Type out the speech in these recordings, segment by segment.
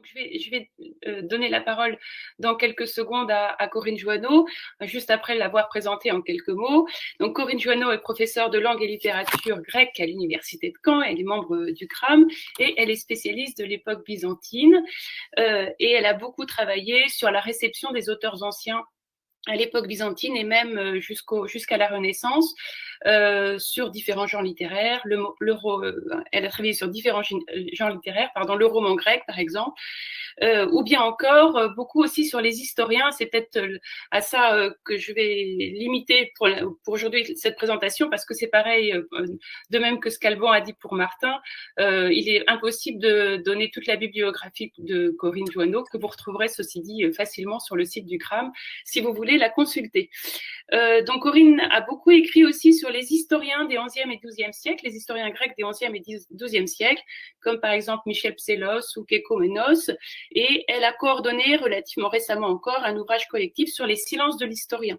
je vais donner la parole dans quelques secondes à Corinne Joanneau, juste après l'avoir présentée en quelques mots. Donc, Corinne Joanneau est professeure de langue et littérature grecque à l'Université de Caen. Elle est membre du CRAM et elle est spécialiste de l'époque byzantine. Et elle a beaucoup travaillé sur la réception des auteurs anciens à l'époque byzantine et même jusqu'à la Renaissance, sur différents genres littéraires. Elle a travaillé sur différents genres littéraires, le roman grec par exemple, ou bien encore beaucoup aussi sur les historiens. C'est peut-être à ça que je vais limiter pour aujourd'hui cette présentation, parce que c'est pareil, de même que ce qu'Alban a dit pour Martin, il est impossible de donner toute la bibliographie de Corinne Joanneau, que vous retrouverez, ceci dit, facilement sur le site du CRAM, si vous voulez la consulter. Donc Corinne a beaucoup écrit aussi sur les historiens des XIe et XIIe siècles, les historiens grecs des XIe et XIIe siècles, comme par exemple Michel Psellos ou Kékoménos, et elle a coordonné relativement récemment encore un ouvrage collectif sur les silences de l'historien.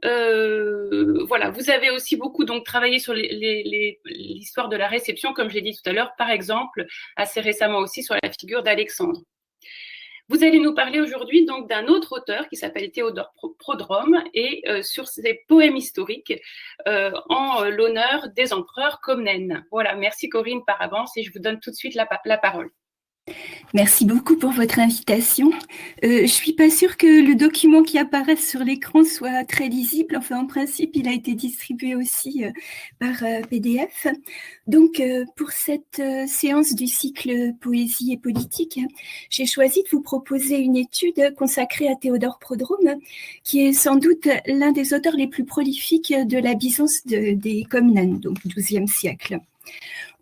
Voilà, vous avez aussi beaucoup donc travaillé sur l'histoire de la réception, comme j'ai dit tout à l'heure, par exemple, assez récemment aussi sur la figure d'Alexandre. Vous allez nous parler aujourd'hui donc d'un autre auteur qui s'appelle Théodore Prodrome et sur ses poèmes historiques en l'honneur des empereurs Comnène. Voilà, merci Corinne par avance et je vous donne tout de suite la parole. Merci beaucoup pour votre invitation. Je suis pas sûre que le document qui apparaît sur l'écran soit très lisible. Enfin, en principe, il a été distribué aussi par PDF. Donc, pour cette séance du cycle Poésie et politique, j'ai choisi de vous proposer une étude consacrée à Théodore Prodrome, qui est sans doute l'un des auteurs les plus prolifiques de la Byzance des Comnènes, donc XIIe siècle.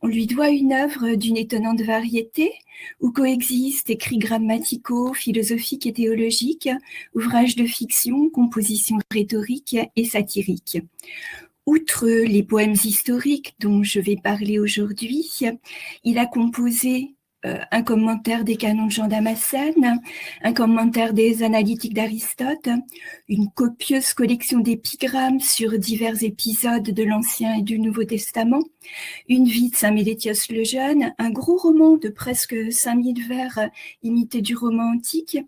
On lui doit une œuvre d'une étonnante variété, où coexistent écrits grammaticaux, philosophiques et théologiques, ouvrages de fiction, compositions rhétoriques et satiriques. Outre les poèmes historiques dont je vais parler aujourd'hui, il a composé un commentaire des canons de Jean Damascène, un commentaire des analytiques d'Aristote, une copieuse collection d'épigrammes sur divers épisodes de l'Ancien et du Nouveau Testament, une vie de Saint Mélétios le Jeune, un gros roman de presque 5000 vers imité du roman antique,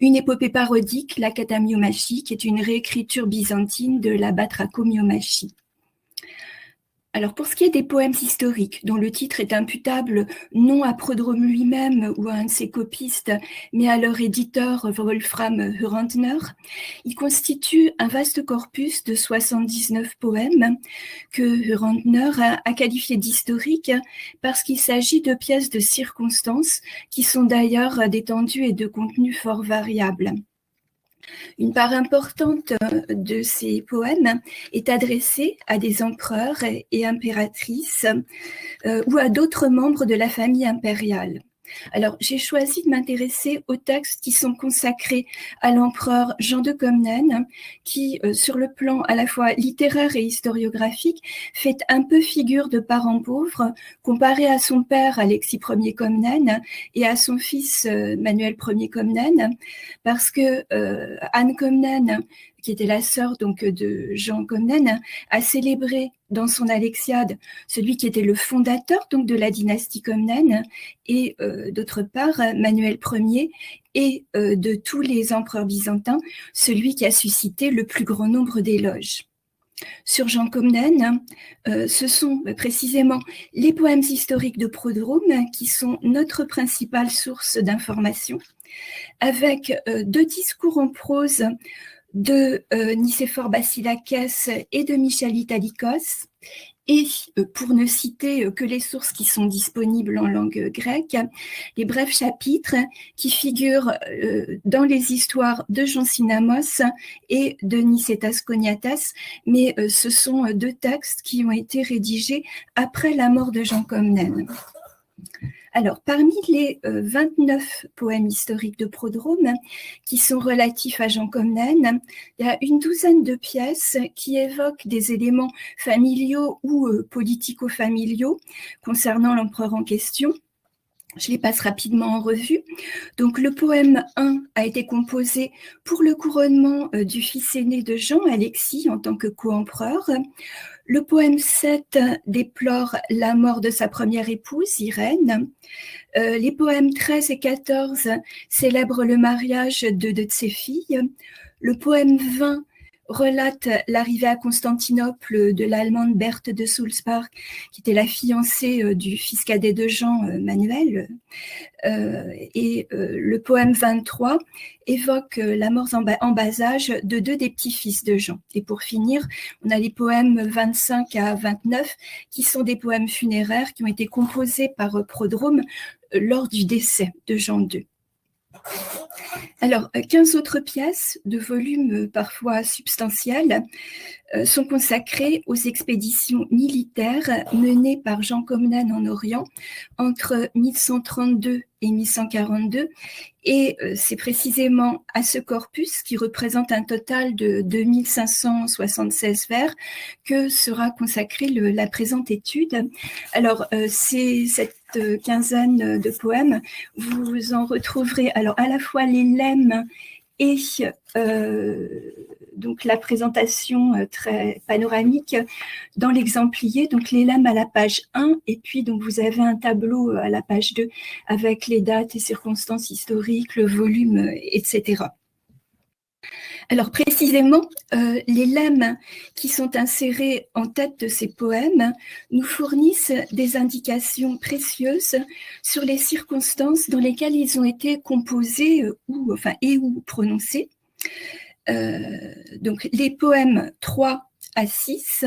une épopée parodique, la Katamyomachie, qui est une réécriture byzantine de la Batrachomyomachie. Alors, pour ce qui est des poèmes historiques, dont le titre est imputable non à Prodrome lui-même ou à un de ses copistes, mais à leur éditeur Wolfram Hörantner, il constitue un vaste corpus de 79 poèmes que Hörantner a qualifié d'historiques parce qu'il s'agit de pièces de circonstances qui sont d'ailleurs d'étendue et de contenu fort variables. Une part importante de ces poèmes est adressée à des empereurs et impératrices ou à d'autres membres de la famille impériale. Alors, j'ai choisi de m'intéresser aux textes qui sont consacrés à l'empereur Jean de Comnène, qui, sur le plan à la fois littéraire et historiographique, fait un peu figure de parent pauvre comparé à son père Alexis Ier Comnène et à son fils Manuel Ier Comnène, parce que Anne Comnène, qui était la sœur donc de Jean Comnène, a célébré dans son Alexiade celui qui était le fondateur donc de la dynastie Comnène, et d'autre part Manuel Ier, et de tous les empereurs byzantins, celui qui a suscité le plus grand nombre d'éloges. Sur Jean Comnène, ce sont précisément les poèmes historiques de Prodrome qui sont notre principale source d'information, avec deux discours en prose de Nicéphore Basilakès et de Michel Italikos, et pour ne citer que les sources qui sont disponibles en langue grecque, les brefs chapitres qui figurent dans les histoires de Jean Synamos et de Nicétas Choniatas, mais ce sont deux textes qui ont été rédigés après la mort de Jean Comnène. Alors, parmi les 29 poèmes historiques de Prodrome qui sont relatifs à Jean Comnène, il y a une douzaine de pièces qui évoquent des éléments familiaux ou politico-familiaux concernant l'empereur en question. Je les passe rapidement en revue. Donc, le poème 1 a été composé pour le couronnement du fils aîné de Jean, Alexis, en tant que co-empereur. Le poème 7 déplore la mort de sa première épouse, Irène. Les poèmes 13 et 14 célèbrent le mariage de deux de ses filles. Le poème 20 relate l'arrivée à Constantinople de l'Allemande Berthe de Sulzbach, qui était la fiancée du fils cadet de Jean, Manuel. Le poème 23 évoque la mort en bas âge de deux des petits-fils de Jean. Et pour finir, on a les poèmes 25 à 29, qui sont des poèmes funéraires qui ont été composés par Prodrome lors du décès de Jean II. Alors, 15 autres pièces de volume parfois substantiels sont consacrées aux expéditions militaires menées par Jean Comnène en Orient entre 1132 et 1142. Et c'est précisément à ce corpus, qui représente un total de 2576 vers, que sera consacrée la présente étude. Alors, c'est cette quinzaine de poèmes, vous en retrouverez alors à la fois les lemmes et donc la présentation très panoramique dans l'exemplier, donc les lemmes à la page 1, et puis donc vous avez un tableau à la page 2 avec les dates et circonstances historiques, le volume, etc. Alors précisément, les lemmes qui sont insérés en tête de ces poèmes nous fournissent des indications précieuses sur les circonstances dans lesquelles ils ont été composés ou prononcés. Donc les poèmes 3 à 6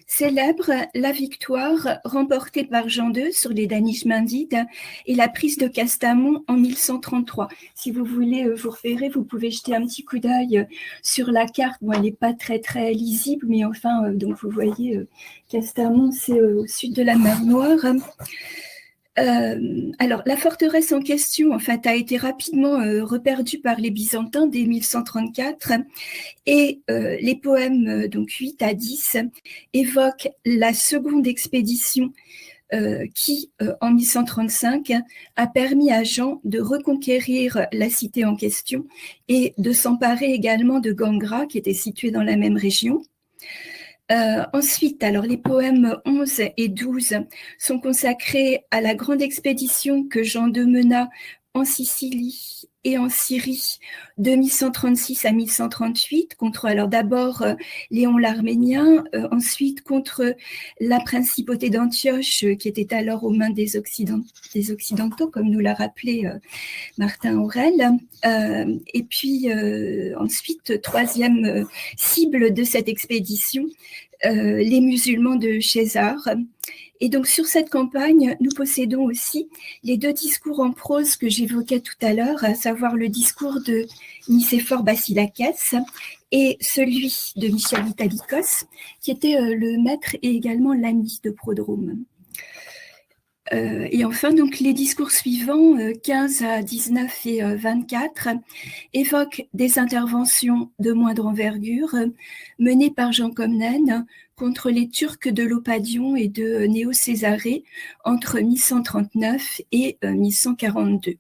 célèbre la victoire remportée par Jean II sur les Danish-Mindides et la prise de Castamont en 1133. Si vous voulez vous repérer, vous pouvez jeter un petit coup d'œil sur la carte. Bon, elle n'est pas très très lisible, mais enfin, donc vous voyez, Castamont, c'est au sud de la mer Noire. Alors, la forteresse en question, en fait, a été rapidement reperdue par les Byzantins dès 1134, et les poèmes donc 8 à 10 évoquent la seconde expédition qui, en 1135, a permis à Jean de reconquérir la cité en question et de s'emparer également de Gangra, qui était située dans la même région. Ensuite, alors les poèmes 11 et 12 sont consacrés à la grande expédition que Jean II mena en Sicile et en Syrie de 1136 à 1138 contre, alors d'abord Léon l'Arménien, ensuite contre la principauté d'Antioche qui était alors aux mains des Occidentaux, comme nous l'a rappelé Martin Aurèle, et puis ensuite, troisième cible de cette expédition, les musulmans de César. Et donc sur cette campagne, nous possédons aussi les deux discours en prose que j'évoquais tout à l'heure, à savoir le discours de Nicéphore Basilakès et celui de Michel Italikos, qui était le maître et également l'ami de Prodrome. Et enfin, donc, les discours suivants, 15 à 19 et 24, évoquent des interventions de moindre envergure menées par Jean Comnène contre les Turcs de Lopadion et de Néo-Césarée entre 1139 et 1142.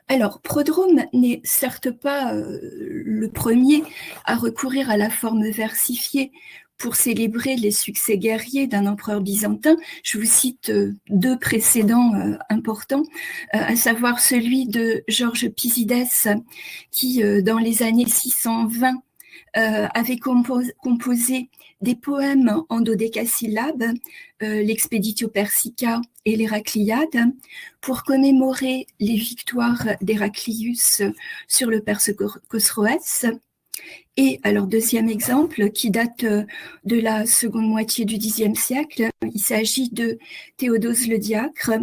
Alors, Prodrome n'est certes pas le premier à recourir à la forme versifiée pour célébrer les succès guerriers d'un empereur byzantin. Je vous cite deux précédents importants, à savoir celui de Georges Pisides, qui, dans les années 620, avait composé des poèmes en dodécasyllabes, l'Expeditio Persica et l'Héracliade, pour commémorer les victoires d'Héraclius sur le Perse Khosroès. Et alors, deuxième exemple, qui date de la seconde moitié du Xe siècle, il s'agit de Théodose le Diacre,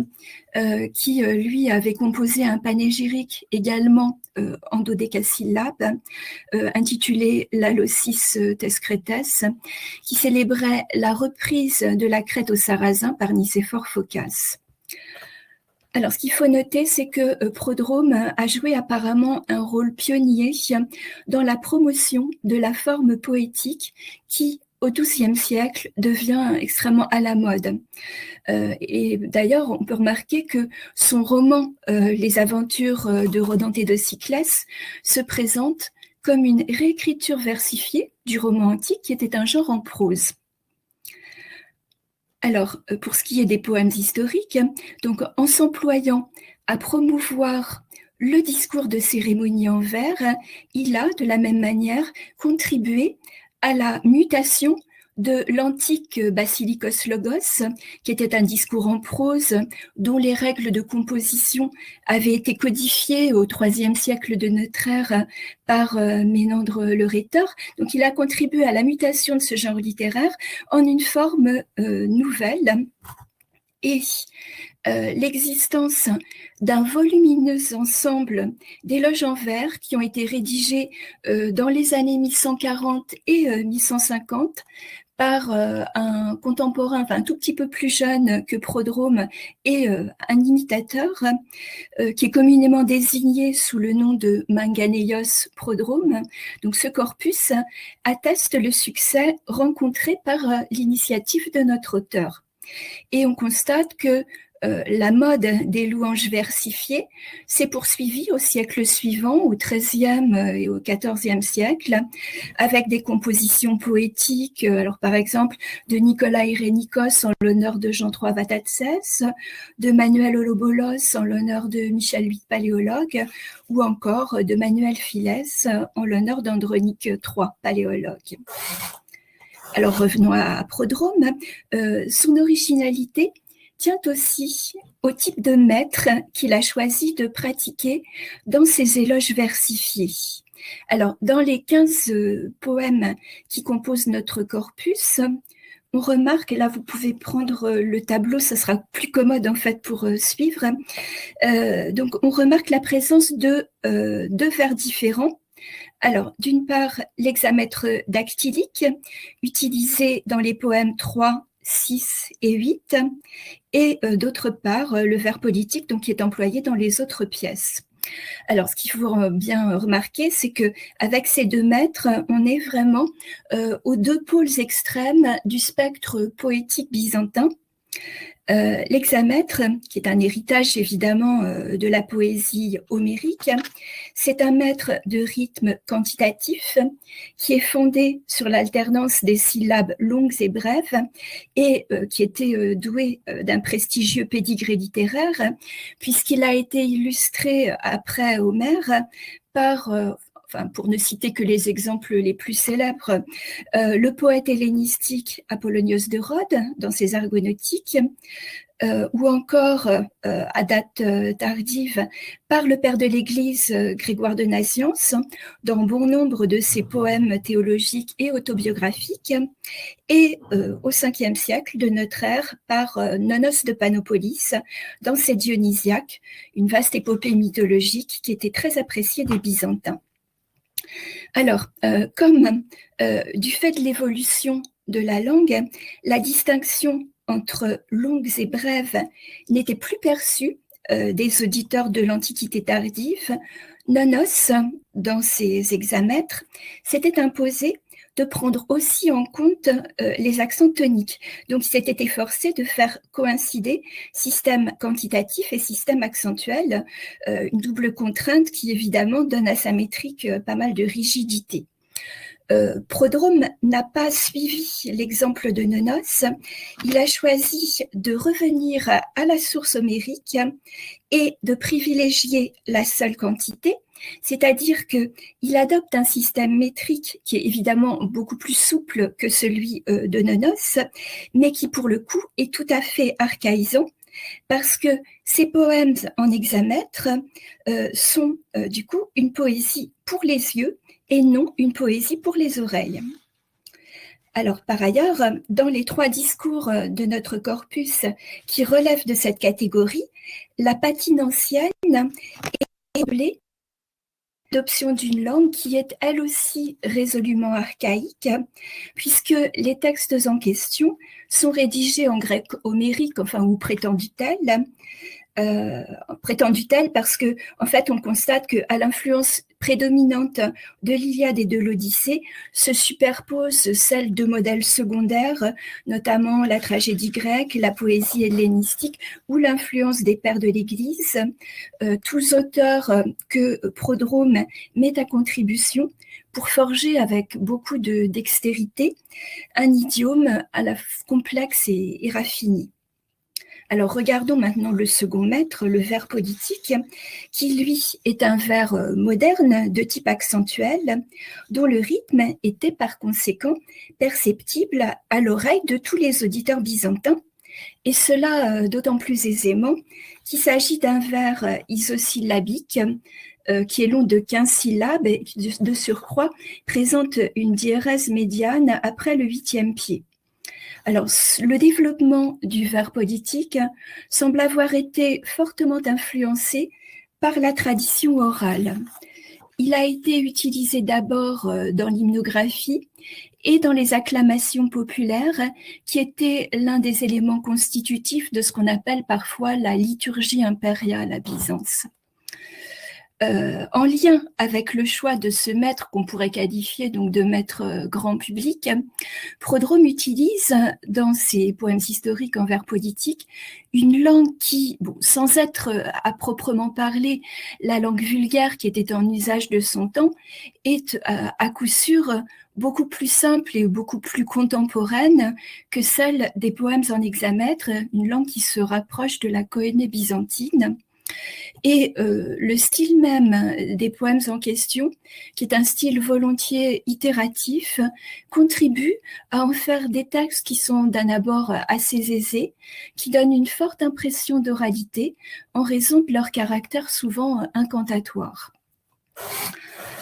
qui, lui, avait composé un panégyrique également en dodécasyllabes, intitulé Lalosis Thescrétès, qui célébrait la reprise de la Crète aux Sarrasins par Nicéphore Phocas. Alors, ce qu'il faut noter, c'est que Prodrome a joué apparemment un rôle pionnier dans la promotion de la forme poétique qui, au XIIe siècle, devient extrêmement à la mode. Et d'ailleurs, on peut remarquer que son roman « Les aventures de Rhodanthe et de Cyclès » se présente comme une réécriture versifiée du roman antique qui était un genre en prose. Alors, pour ce qui est des poèmes historiques, donc en s'employant à promouvoir le discours de cérémonie en vers, il a, de la même manière, contribué à la mutation de l'antique Basilikos Logos, qui était un discours en prose dont les règles de composition avaient été codifiées au IIIe siècle de notre ère par Ménandre le rhéteur. Donc il a contribué à la mutation de ce genre littéraire en une forme nouvelle. Et l'existence d'un volumineux ensemble d'éloges en vers qui ont été rédigés dans les années 1140 et 1150 par un contemporain, enfin un tout petit peu plus jeune que Prodrome et un imitateur qui est communément désigné sous le nom de Manganeios Prodrome. Donc ce corpus atteste le succès rencontré par l'initiative de notre auteur. Et on constate que la mode des louanges versifiées s'est poursuivie au siècle suivant, au XIIIe et au XIVe siècle, avec des compositions poétiques, alors par exemple de Nicolas Irénikos en l'honneur de Jean III Vatatzès, de Manuel Olobolos en l'honneur de Michel VIII Paléologue, ou encore de Manuel Filès en l'honneur d'Andronique III Paléologue. Alors revenons à Prodrome. Son originalité tient aussi au type de maître qu'il a choisi de pratiquer dans ses éloges versifiés. Alors, dans les 15 poèmes qui composent notre corpus, on remarque, là vous pouvez prendre le tableau, ça sera plus commode en fait pour suivre. Donc on remarque la présence de deux vers différents. Alors, d'une part, l'hexamètre dactylique, utilisé dans les poèmes 3, 6 et 8, et d'autre part, le vers politique, donc, qui est employé dans les autres pièces. Alors, ce qu'il faut bien remarquer, c'est que avec ces deux maîtres, on est vraiment aux deux pôles extrêmes du spectre poétique byzantin. L'hexamètre, qui est un héritage évidemment de la poésie homérique, c'est un mètre de rythme quantitatif qui est fondé sur l'alternance des syllabes longues et brèves et qui était doué d'un prestigieux pédigré littéraire puisqu'il a été illustré après Homère par pour ne citer que les exemples les plus célèbres, le poète hellénistique Apollonios de Rhodes dans ses Argonautiques, ou encore, à date tardive, par le père de l'Église Grégoire de Nazianze, dans bon nombre de ses poèmes théologiques et autobiographiques, et au Ve siècle de notre ère par Nonos de Panopolis, dans ses Dionysiaques, une vaste épopée mythologique qui était très appréciée des Byzantins. Alors, comme du fait de l'évolution de la langue, la distinction entre longues et brèves n'était plus perçue des auditeurs de l'Antiquité tardive, Nonos, dans ses hexamètres, s'était imposé de prendre aussi en compte les accents toniques. Donc, il s'était efforcé de faire coïncider système quantitatif et système accentuel, une double contrainte qui, évidemment, donne à sa métrique pas mal de rigidité. Prodrome n'a pas suivi l'exemple de Nonos. Il a choisi de revenir à la source homérique et de privilégier la seule quantité, c'est-à-dire qu'il adopte un système métrique qui est évidemment beaucoup plus souple que celui de Nonos, mais qui pour le coup est tout à fait archaïsant, parce que ces poèmes en hexamètre sont du coup une poésie pour les yeux et non une poésie pour les oreilles. Alors, par ailleurs, dans les 3 discours de notre corpus qui relèvent de cette catégorie, la patine ancienne est appelée l'adoption d'une langue qui est elle aussi résolument archaïque, puisque les textes en question sont rédigés en grec homérique, ou prétendu tel, prétendue-t-elle, parce que en fait, on constate qu'à l'influence prédominante de l'Iliade et de l'Odyssée se superpose celle de modèles secondaires, notamment la tragédie grecque, la poésie hellénistique ou l'influence des pères de l'Église, tous auteurs que Prodrome met à contribution pour forger avec beaucoup de dextérité un idiome à la fois complexe et raffiné. Alors regardons maintenant le second maître, le vers politique, qui lui est un vers moderne de type accentuel, dont le rythme était par conséquent perceptible à l'oreille de tous les auditeurs byzantins, et cela d'autant plus aisément qu'il s'agit d'un vers isosyllabique qui est long de 15 syllabes et qui de surcroît présente une diérèse médiane après le 8e pied. Alors, le développement du vers politique semble avoir été fortement influencé par la tradition orale. Il a été utilisé d'abord dans l'hymnographie et dans les acclamations populaires, qui étaient l'un des éléments constitutifs de ce qu'on appelle parfois la liturgie impériale à Byzance. En lien avec le choix de ce maître qu'on pourrait qualifier donc de maître grand public, Prodrome utilise dans ses poèmes historiques en vers politique une langue qui, bon, sans être à proprement parler la langue vulgaire qui était en usage de son temps, est à coup sûr beaucoup plus simple et beaucoup plus contemporaine que celle des poèmes en hexamètre, une langue qui se rapproche de la Koiné byzantine. Et le style même des poèmes en question, qui est un style volontiers itératif, contribue à en faire des textes qui sont d'un abord assez aisés, qui donnent une forte impression d'oralité en raison de leur caractère souvent incantatoire.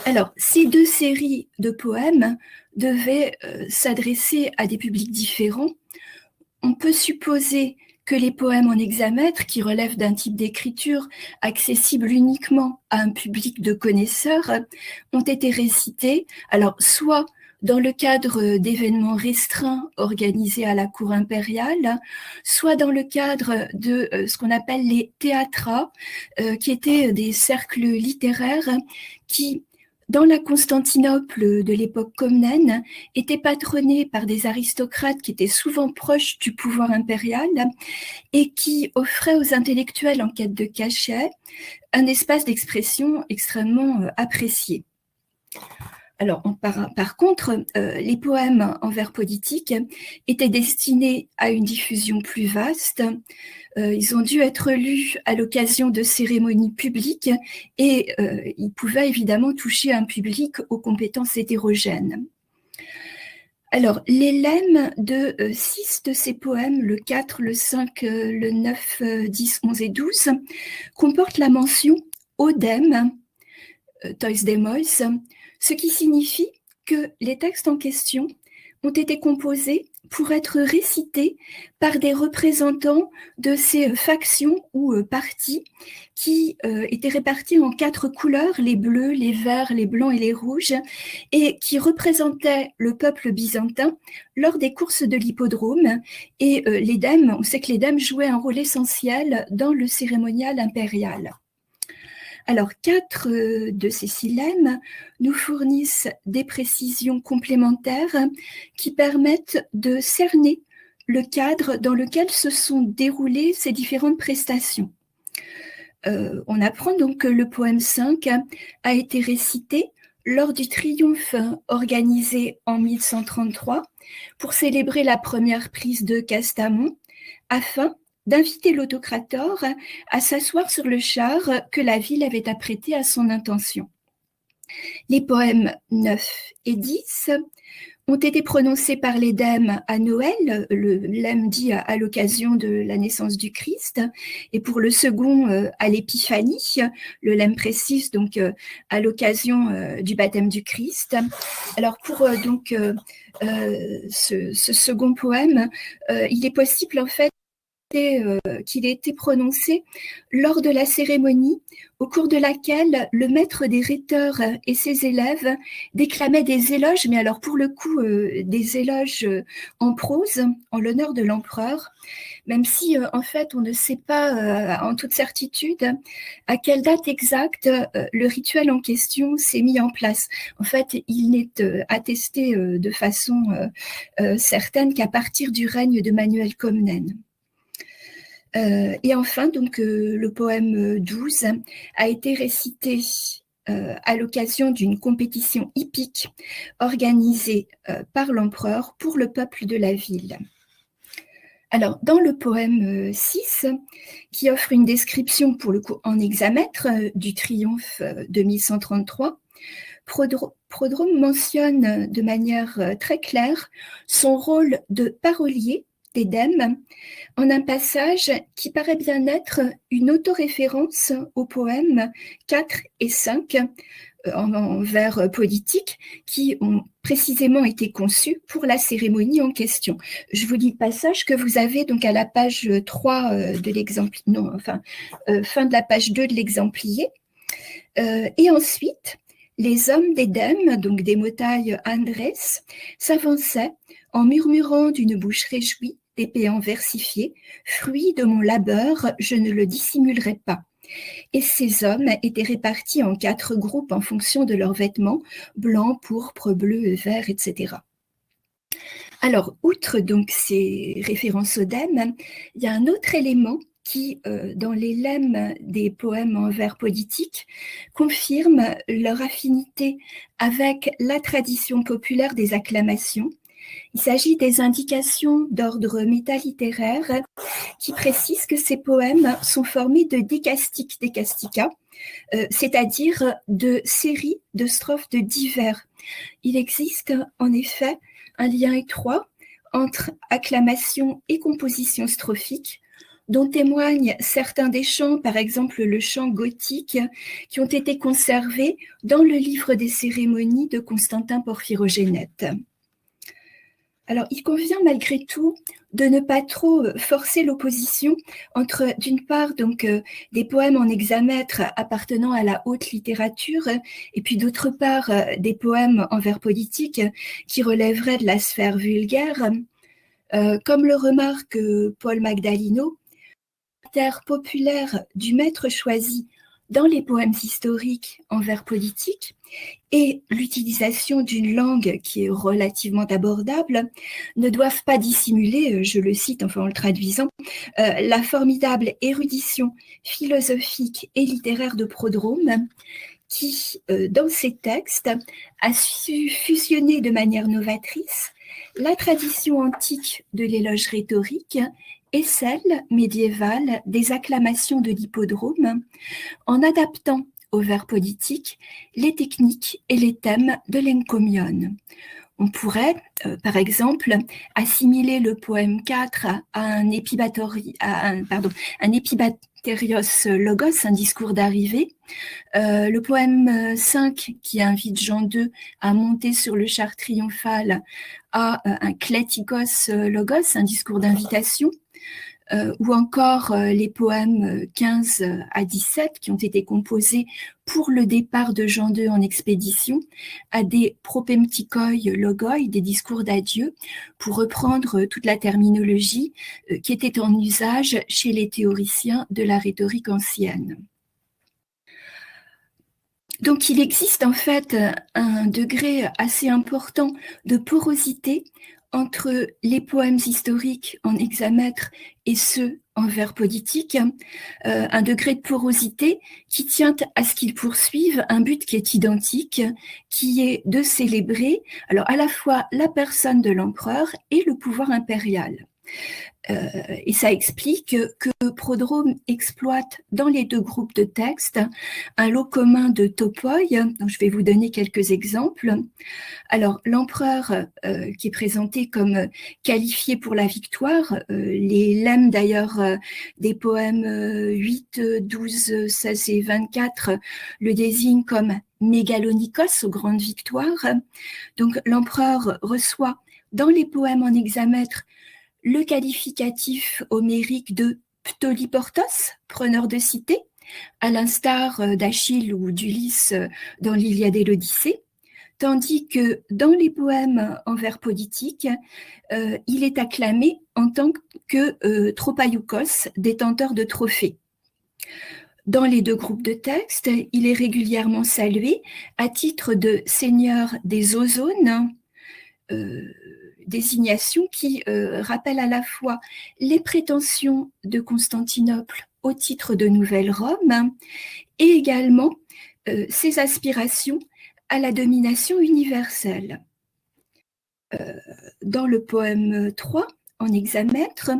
Alors, ces deux séries de poèmes devaient s'adresser à des publics différents. On peut supposer que les poèmes en hexamètre, qui relèvent d'un type d'écriture accessible uniquement à un public de connaisseurs, ont été récités, alors soit dans le cadre d'événements restreints organisés à la cour impériale, soit dans le cadre de ce qu'on appelle les théâtras, qui étaient des cercles littéraires qui, dans la Constantinople de l'époque comnène, était patronnée par des aristocrates qui étaient souvent proches du pouvoir impérial et qui offraient aux intellectuels en quête de cachet un espace d'expression extrêmement apprécié. Alors, par contre, les poèmes en vers politique étaient destinés à une diffusion plus vaste. Ils ont dû être lus à l'occasion de cérémonies publiques et ils pouvaient évidemment toucher un public aux compétences hétérogènes. Alors, les lemmes de 6 de ces poèmes, le 4, le 5, le 9, 10, 11 et 12, comportent la mention « odem », tois demois, ce qui signifie que les textes en question ont été composés pour être récités par des représentants de ces factions ou partis qui étaient répartis en 4 couleurs, les bleus, les verts, les blancs et les rouges, et qui représentaient le peuple byzantin lors des courses de l'hippodrome. Et les dames, on sait que les dames jouaient un rôle essentiel dans le cérémonial impérial. Alors, 4 de ces silèmes nous fournissent des précisions complémentaires qui permettent de cerner le cadre dans lequel se sont déroulées ces différentes prestations. On apprend donc que le poème 5 a été récité lors du triomphe organisé en 1133 pour célébrer la première prise de Castamon, afin d'inviter l'autocrator à s'asseoir sur le char que la ville avait apprêté à son intention. Les poèmes 9 et 10 ont été prononcés par les dames à Noël, le lemme dit à l'occasion de la naissance du Christ, et pour le second à l'Épiphanie, le lemme précise donc à l'occasion du baptême du Christ. Alors pour ce second poème, il est possible en fait qu'il ait été prononcé lors de la cérémonie au cours de laquelle le maître des rhéteurs et ses élèves déclamaient des éloges, mais alors pour le coup des éloges en prose en l'honneur de l'empereur, même si en fait on ne sait pas en toute certitude à quelle date exacte le rituel en question s'est mis en place. En fait, il n'est attesté de façon certaine qu'à partir du règne de Manuel Comnène. Et enfin, donc, le poème 12 a été récité à l'occasion d'une compétition hippique organisée par l'empereur pour le peuple de la ville. Alors, dans le poème 6, qui offre une description, pour le coup en hexamètre, du triomphe de 1133, Prodrome mentionne de manière très claire son rôle de parolier d'Édème en un passage qui paraît bien être une autoréférence aux poèmes 4 et 5 en vers politique qui ont précisément été conçus pour la cérémonie en question. Je vous lis le passage que vous avez donc à la page 3 de l'exemplier, non, enfin, fin de la page 2 de l'exemplier. Et ensuite, les hommes d'Édème, donc des motailles Andrés, s'avançaient en murmurant d'une bouche réjouie, des péans versifiés, fruit de mon labeur, je ne le dissimulerai pas. Et ces hommes étaient répartis en 4 groupes en fonction de leurs vêtements, blanc, pourpre, bleu, vert, etc. Alors, outre donc ces références au dème, il y a un autre élément qui, dans les lemmes des poèmes en vers politiques, confirme leur affinité avec la tradition populaire des acclamations. Il s'agit des indications d'ordre métalittéraire qui précisent que ces poèmes sont formés de dicastiques, decastica, c'est-à-dire de séries de strophes de divers. Il existe en effet un lien étroit entre acclamation et composition strophique, dont témoignent certains des chants, par exemple le chant gothique, qui ont été conservés dans le livre des cérémonies de Constantin Porphyrogénète. Alors, il convient malgré tout de ne pas trop forcer l'opposition entre, d'une part, donc, des poèmes en hexamètre appartenant à la haute littérature, et puis d'autre part, des poèmes en vers politique qui relèveraient de la sphère vulgaire. Comme le remarque Paul Magdalino, le caractère populaire du maître choisi dans les poèmes historiques en vers politique et l'utilisation d'une langue qui est relativement abordable ne doivent pas dissimuler, je le cite enfin en le traduisant, la formidable érudition philosophique et littéraire de Prodrome qui, dans ses textes, a su fusionner de manière novatrice la tradition antique de l'éloge rhétorique et celle médiévale des acclamations de l'hippodrome, en adaptant aux vers politiques les techniques et les thèmes de l'encomion. On pourrait, par exemple, assimiler le poème 4 à un épibathérios logos, un discours d'arrivée, le poème 5 qui invite Jean II à monter sur le char triomphal à un kletikos logos, un discours d'invitation, ou encore les poèmes 15 à 17 qui ont été composés pour le départ de Jean II en expédition à des propemptikoi logoi, des discours d'adieu, pour reprendre toute la terminologie qui était en usage chez les théoriciens de la rhétorique ancienne. Donc il existe en fait un degré assez important de porosité entre les poèmes historiques en hexamètre et ceux en vers politique, un degré de porosité qui tient à ce qu'ils poursuivent un but qui est identique, qui est de célébrer alors à la fois la personne de l'empereur et le pouvoir impérial. Et ça explique que Prodrome exploite dans les 2 groupes de textes un lot commun de topoi, dont je vais vous donner quelques exemples. Alors, l'empereur qui est présenté comme qualifié pour la victoire, les lemmes d'ailleurs des poèmes 8, 12, 16 et 24 le désignent comme mégalonikos, aux grandes victoires. Donc, l'empereur reçoit dans les poèmes en hexamètre le qualificatif homérique de ptoliportos, preneur de cité, à l'instar d'Achille ou d'Ulysse dans l'Iliade et l'Odyssée, tandis que dans les poèmes en vers politique, il est acclamé en tant que tropaiukos, détenteur de trophées. Dans les deux groupes de textes, il est régulièrement salué à titre de seigneur des Ozones, désignation qui rappelle à la fois les prétentions de Constantinople au titre de Nouvelle-Rome et également ses aspirations à la domination universelle. Dans le poème 3, en hexamètre,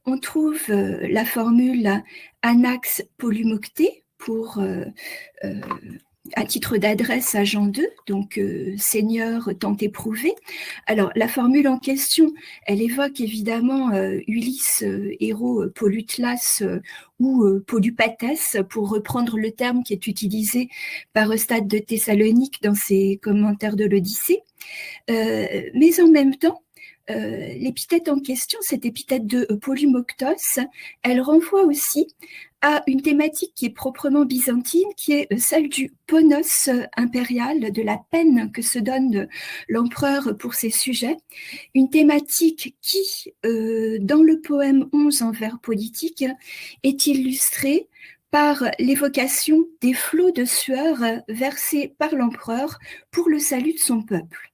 on trouve la formule anax polymocte pour à titre d'adresse à Jean II, donc Seigneur tant éprouvé. Alors la formule en question, elle évoque évidemment Ulysse, héros Polutlas ou Polupatès, pour reprendre le terme qui est utilisé par Eustade de Thessalonique dans ses commentaires de l'Odyssée. Mais en même temps, l'épithète en question, cette épithète de Polymoctos, elle renvoie aussi à une thématique qui est proprement byzantine, qui est celle du ponos impérial, de la peine que se donne l'empereur pour ses sujets, une thématique qui, dans le poème 11 en vers politique, est illustrée par l'évocation des flots de sueur versés par l'empereur pour le salut de son peuple.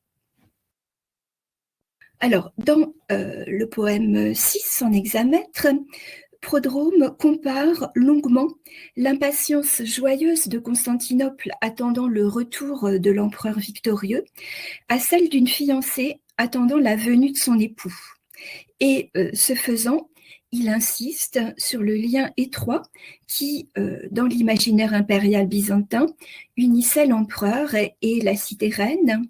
Alors, dans le poème 6 en hexamètre, Prodrome compare longuement l'impatience joyeuse de Constantinople attendant le retour de l'empereur victorieux à celle d'une fiancée attendant la venue de son époux. Et ce faisant, il insiste sur le lien étroit qui, dans l'imaginaire impérial byzantin, unissait l'empereur et la cité reine.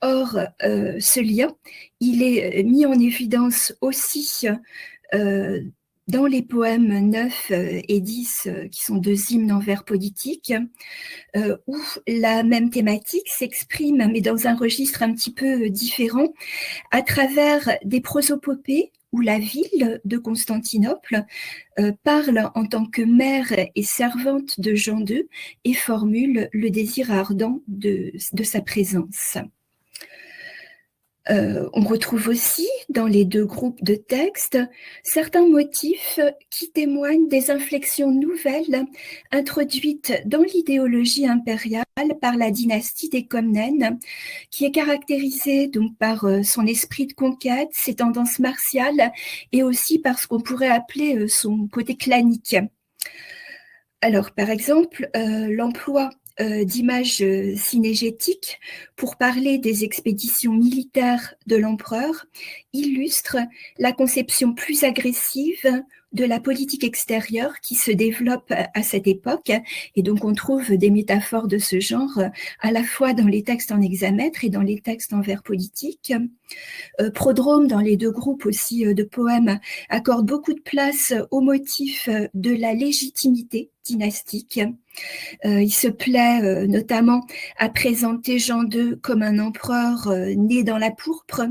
Or, ce lien, il est mis en évidence aussi dans les poèmes 9 et 10, qui sont deux hymnes en vers politique, où la même thématique s'exprime, mais dans un registre un petit peu différent, à travers des prosopopées où la ville de Constantinople parle en tant que mère et servante de Jean II et formule le désir ardent de sa présence. On retrouve aussi dans les deux groupes de textes certains motifs qui témoignent des inflexions nouvelles introduites dans l'idéologie impériale par la dynastie des Comnènes, qui est caractérisée donc par son esprit de conquête, ses tendances martiales et aussi par ce qu'on pourrait appeler son côté clanique. Alors, par exemple, l'emploi d'images synégétiques pour parler des expéditions militaires de l'empereur illustre la conception plus agressive de la politique extérieure qui se développe à cette époque. Et donc, on trouve des métaphores de ce genre à la fois dans les textes en hexamètre et dans les textes en vers politique. Prodrome, dans les deux groupes aussi de poèmes, accorde beaucoup de place au motif de la légitimité dynastique. Il se plaît notamment à présenter Jean II comme un empereur né dans la pourpre,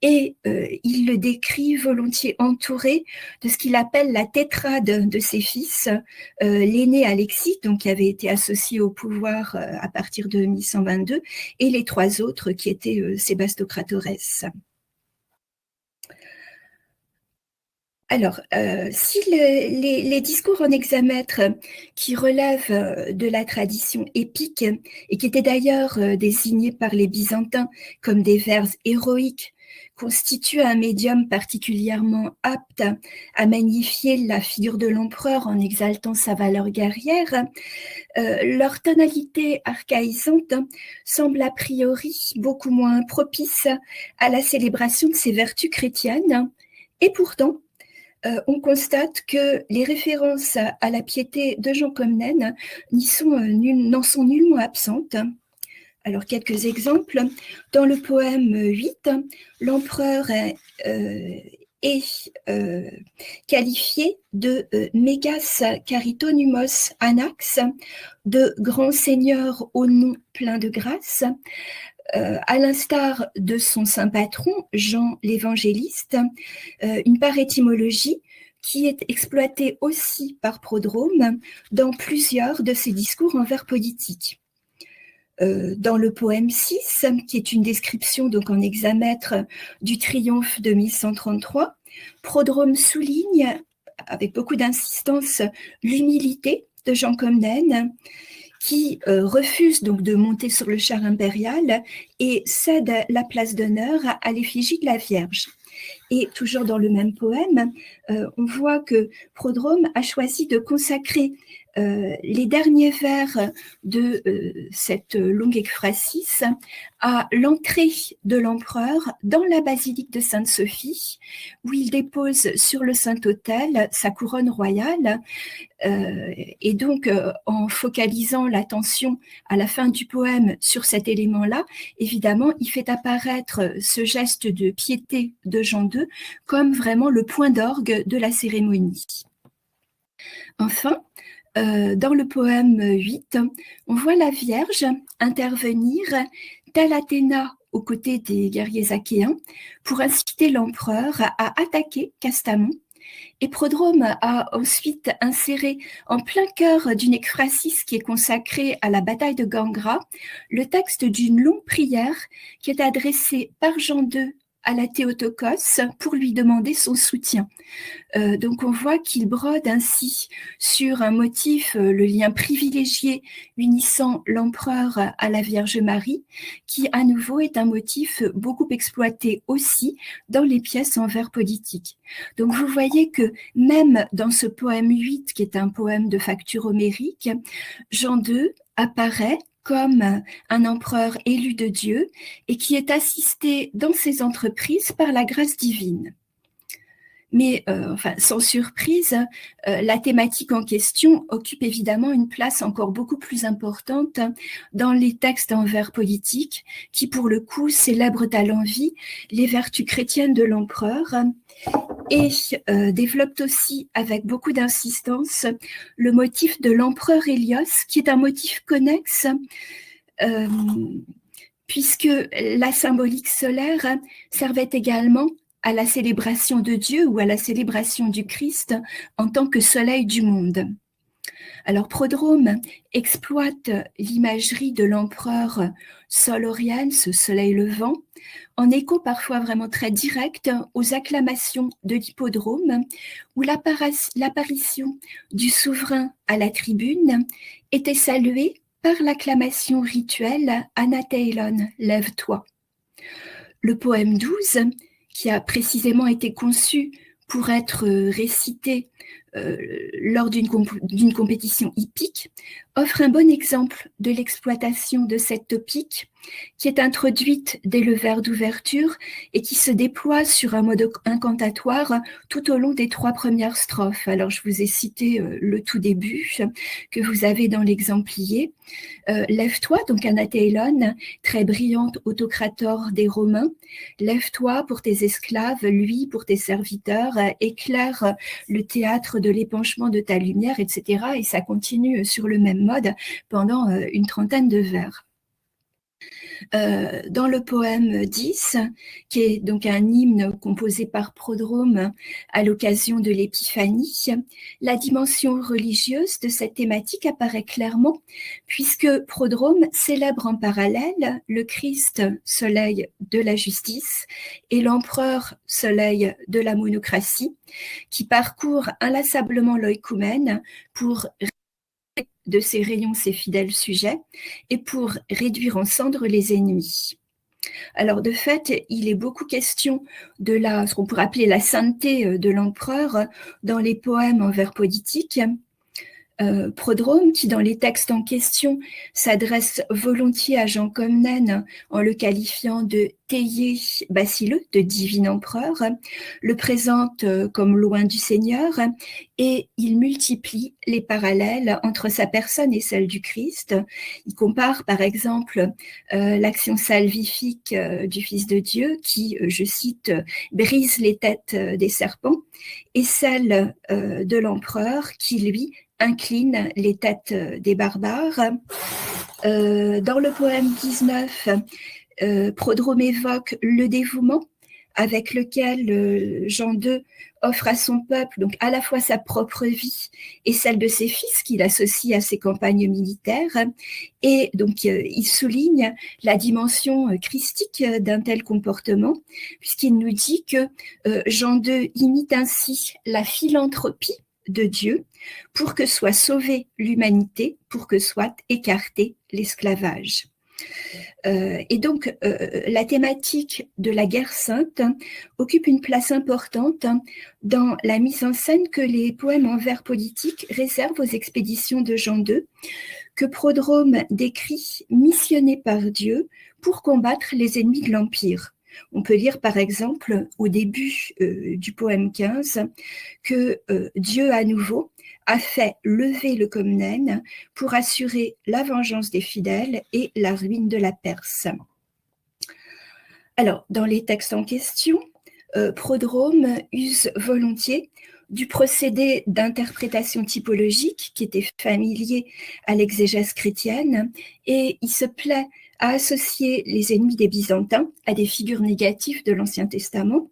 et il le décrit volontiers entouré de ce qu'il appelle la tétrade de ses fils, l'aîné Alexis, donc qui avait été associé au pouvoir à partir de 1122, et les trois autres qui étaient Sébastocratores. Alors, si les discours en hexamètre qui relèvent de la tradition épique et qui étaient d'ailleurs désignés par les Byzantins comme des vers héroïques, constituent un médium particulièrement apte à magnifier la figure de l'empereur en exaltant sa valeur guerrière, leur tonalité archaïsante semble a priori beaucoup moins propice à la célébration de ses vertus chrétiennes, et pourtant, on constate que les références à la piété de Jean Comnène n'en sont nullement absentes. Alors, quelques exemples. Dans le poème 8, l'empereur est qualifié de Megas Charitonymos Anax, de grand seigneur au nom plein de grâce. à l'instar de son saint patron, Jean l'Évangéliste, une part étymologie qui est exploitée aussi par Prodrome dans plusieurs de ses discours en vers politique. Dans le poème 6, qui est une description donc en hexamètre du triomphe de 1133, Prodrome souligne avec beaucoup d'insistance l'humilité de Jean Comnène, qui refuse donc de monter sur le char impérial et cède la place d'honneur à l'effigie de la Vierge. Et toujours dans le même poème, on voit que Prodrome a choisi de consacrer les derniers vers de cette longue ekphrasis à l'entrée de l'empereur dans la basilique de Sainte-Sophie, où il dépose sur le Saint-Autel sa couronne royale. Et donc, en focalisant l'attention à la fin du poème sur cet élément-là, évidemment, il fait apparaître ce geste de piété de Jean II comme vraiment le point d'orgue de la cérémonie. Enfin, dans le poème 8, on voit la Vierge intervenir, telle Athéna aux côtés des guerriers achéens, pour inciter l'empereur à attaquer Castamon. Et Prodrome a ensuite inséré en plein cœur d'une ekphrasis qui est consacrée à la bataille de Gangra, le texte d'une longue prière qui est adressée par Jean II à la Théotokos pour lui demander son soutien. Donc on voit qu'il brode ainsi sur un motif, le lien privilégié unissant l'empereur à la Vierge Marie, qui à nouveau est un motif beaucoup exploité aussi dans les pièces en vers politique. Donc vous voyez que même dans ce poème 8, qui est un poème de facture homérique, Jean II apparaît comme un empereur élu de Dieu et qui est assisté dans ses entreprises par la grâce divine. Mais sans surprise, la thématique en question occupe évidemment une place encore beaucoup plus importante dans les textes en vers politiques qui, pour le coup, célèbrent à l'envi les vertus chrétiennes de l'empereur et développent aussi avec beaucoup d'insistance le motif de l'empereur Hélios, qui est un motif connexe puisque la symbolique solaire servait également à la célébration de Dieu ou à la célébration du Christ en tant que soleil du monde. Alors Prodrome exploite l'imagerie de l'empereur Sol Oriane, ce soleil levant, en écho parfois vraiment très direct aux acclamations de l'hippodrome, où l'apparition du souverain à la tribune était saluée par l'acclamation rituelle « Anathéilon, lève-toi ». Le poème 12, qui a précisément été conçu pour être récité lors d'une compétition hippique, offre un bon exemple de l'exploitation de cette topique qui est introduite dès le vers d'ouverture et qui se déploie sur un mode incantatoire tout au long des 3 premières strophes. Alors, je vous ai cité le tout début que vous avez dans l'exemplier. Lève-toi, donc Anathéilon, très brillante autocrator des Romains. Lève-toi pour tes esclaves, lui pour tes serviteurs, éclaire le théâtre de l'épanchement de ta lumière, etc. Et ça continue sur le même mode pendant une trentaine de vers. Dans le poème 10, qui est donc un hymne composé par Prodrome à l'occasion de l'Épiphanie, la dimension religieuse de cette thématique apparaît clairement, puisque Prodrome célèbre en parallèle le Christ, soleil de la justice, et l'empereur, soleil de la monocratie, qui parcourt inlassablement l'oïkoumène pour de ses rayons ses fidèles sujets et pour réduire en cendres les ennemis. Alors de fait, il est beaucoup question de ce qu'on pourrait appeler la sainteté de l'empereur dans les poèmes en vers politiques. Prodrome, qui dans les textes en question s'adresse volontiers à Jean Comnène en le qualifiant de Théier Bacilleux, de divin empereur, le présente comme loin du Seigneur et il multiplie les parallèles entre sa personne et celle du Christ. Il compare par exemple l'action salvifique du Fils de Dieu qui, je cite, brise les têtes des serpents et celle de l'empereur qui, lui, incline les têtes des barbares. Dans le poème 19, Prodrome évoque le dévouement avec lequel Jean II offre à son peuple donc à la fois sa propre vie et celle de ses fils qu'il associe à ses campagnes militaires. Et donc il souligne la dimension christique d'un tel comportement, puisqu'il nous dit que Jean II imite ainsi la philanthropie de Dieu pour que soit sauvée l'humanité, pour que soit écarté l'esclavage. Et donc, la thématique de la guerre sainte occupe une place importante dans la mise en scène que les poèmes en vers politiques réservent aux expéditions de Jean II, que Prodrome décrit missionné par Dieu pour combattre les ennemis de l'Empire. On peut lire par exemple au début du poème 15 que Dieu à nouveau a fait lever le Comnène pour assurer la vengeance des fidèles et la ruine de la Perse. Alors, dans les textes en question, Prodrome use volontiers du procédé d'interprétation typologique qui était familier à l'exégèse chrétienne, et il se plaît à associer les ennemis des Byzantins à des figures négatives de l'Ancien Testament.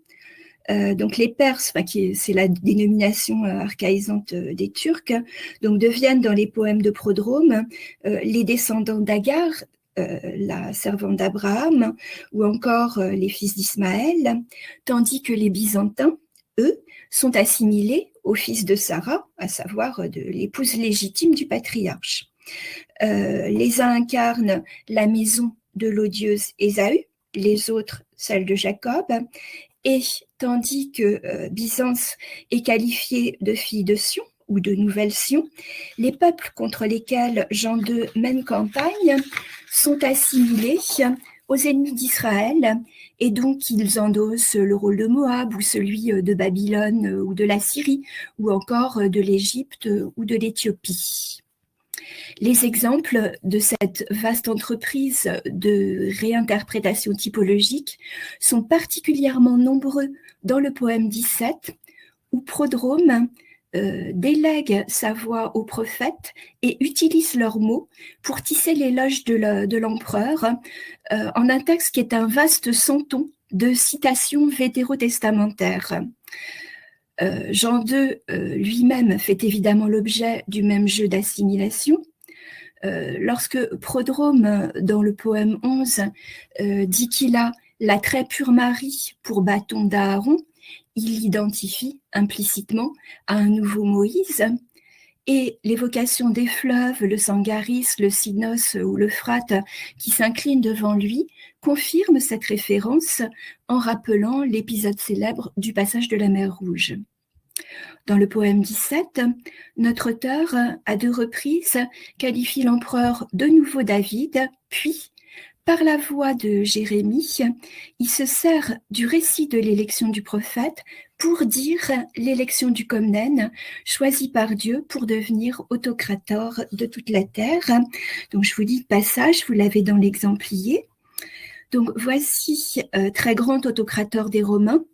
Donc les Perses, c'est la dénomination archaïsante des Turcs, donc deviennent dans les poèmes de Prodrome les descendants d'Agar, la servante d'Abraham, ou encore les fils d'Ismaël, tandis que les Byzantins, eux, sont assimilés aux fils de Sarah, à savoir de l'épouse légitime du patriarche. Les uns incarnent la maison de l'odieuse Ésaü, les autres celle de Jacob, et tandis que Byzance est qualifiée de fille de Sion ou de nouvelle Sion, les peuples contre lesquels Jean II mène campagne sont assimilés aux ennemis d'Israël, et donc ils endossent le rôle de Moab ou celui de Babylone ou de la Syrie, ou encore de l'Égypte ou de l'Éthiopie. Les exemples de cette vaste entreprise de réinterprétation typologique sont particulièrement nombreux dans le poème 17, où Prodrome délègue sa voix aux prophètes et utilise leurs mots pour tisser l'éloge de l'empereur en un texte qui est un vaste santon de citations vétérotestamentaires. Jean II lui-même fait évidemment l'objet du même jeu d'assimilation. Lorsque Prodrome, dans le poème 11, dit qu'il a la très pure Marie pour bâton d'Aaron, il l'identifie implicitement à un nouveau Moïse, et l'évocation des fleuves, le Sangaris, le Sinos ou l'Euphrate qui s'inclinent devant lui confirme cette référence en rappelant l'épisode célèbre du passage de la mer Rouge. Dans le poème 17, notre auteur, à 2 reprises, qualifie l'empereur de nouveau David, puis, par la voix de Jérémie, il se sert du récit de l'élection du prophète pour dire l'élection du Comnène, choisi par Dieu pour devenir autocrator de toute la terre. Donc je vous lis le passage, vous l'avez dans l'exemplier. Donc voici, très grand autocrator des Romains,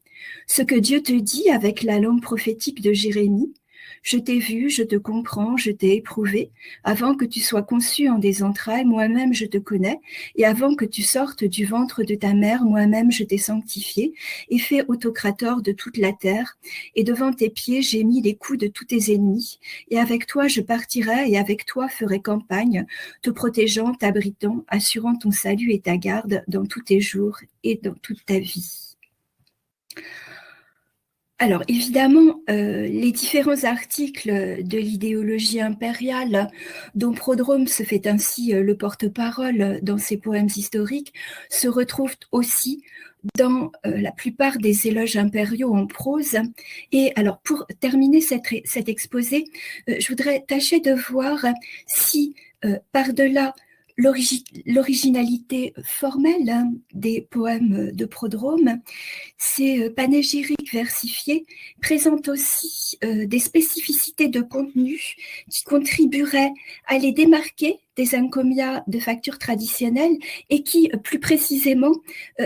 ce que Dieu te dit avec la langue prophétique de Jérémie. Je t'ai vu, je te comprends, je t'ai éprouvé. Avant que tu sois conçu en des entrailles, moi-même je te connais. Et avant que tu sortes du ventre de ta mère, moi-même je t'ai sanctifié et fait autocrator de toute la terre. Et devant tes pieds, j'ai mis les coups de tous tes ennemis. Et avec toi je partirai et avec toi ferai campagne, te protégeant, t'abritant, assurant ton salut et ta garde dans tous tes jours et dans toute ta vie. Alors évidemment, les différents articles de l'idéologie impériale dont Prodrome se fait ainsi le porte-parole dans ses poèmes historiques se retrouvent aussi dans la plupart des éloges impériaux en prose. Et alors pour terminer cet exposé, je voudrais tâcher de voir si par-delà l'originalité formelle des poèmes de Prodrome, ces panégyriques versifiés présentent aussi des spécificités de contenu qui contribueraient à les démarquer des encomiats de facture traditionnelle et qui, plus précisément,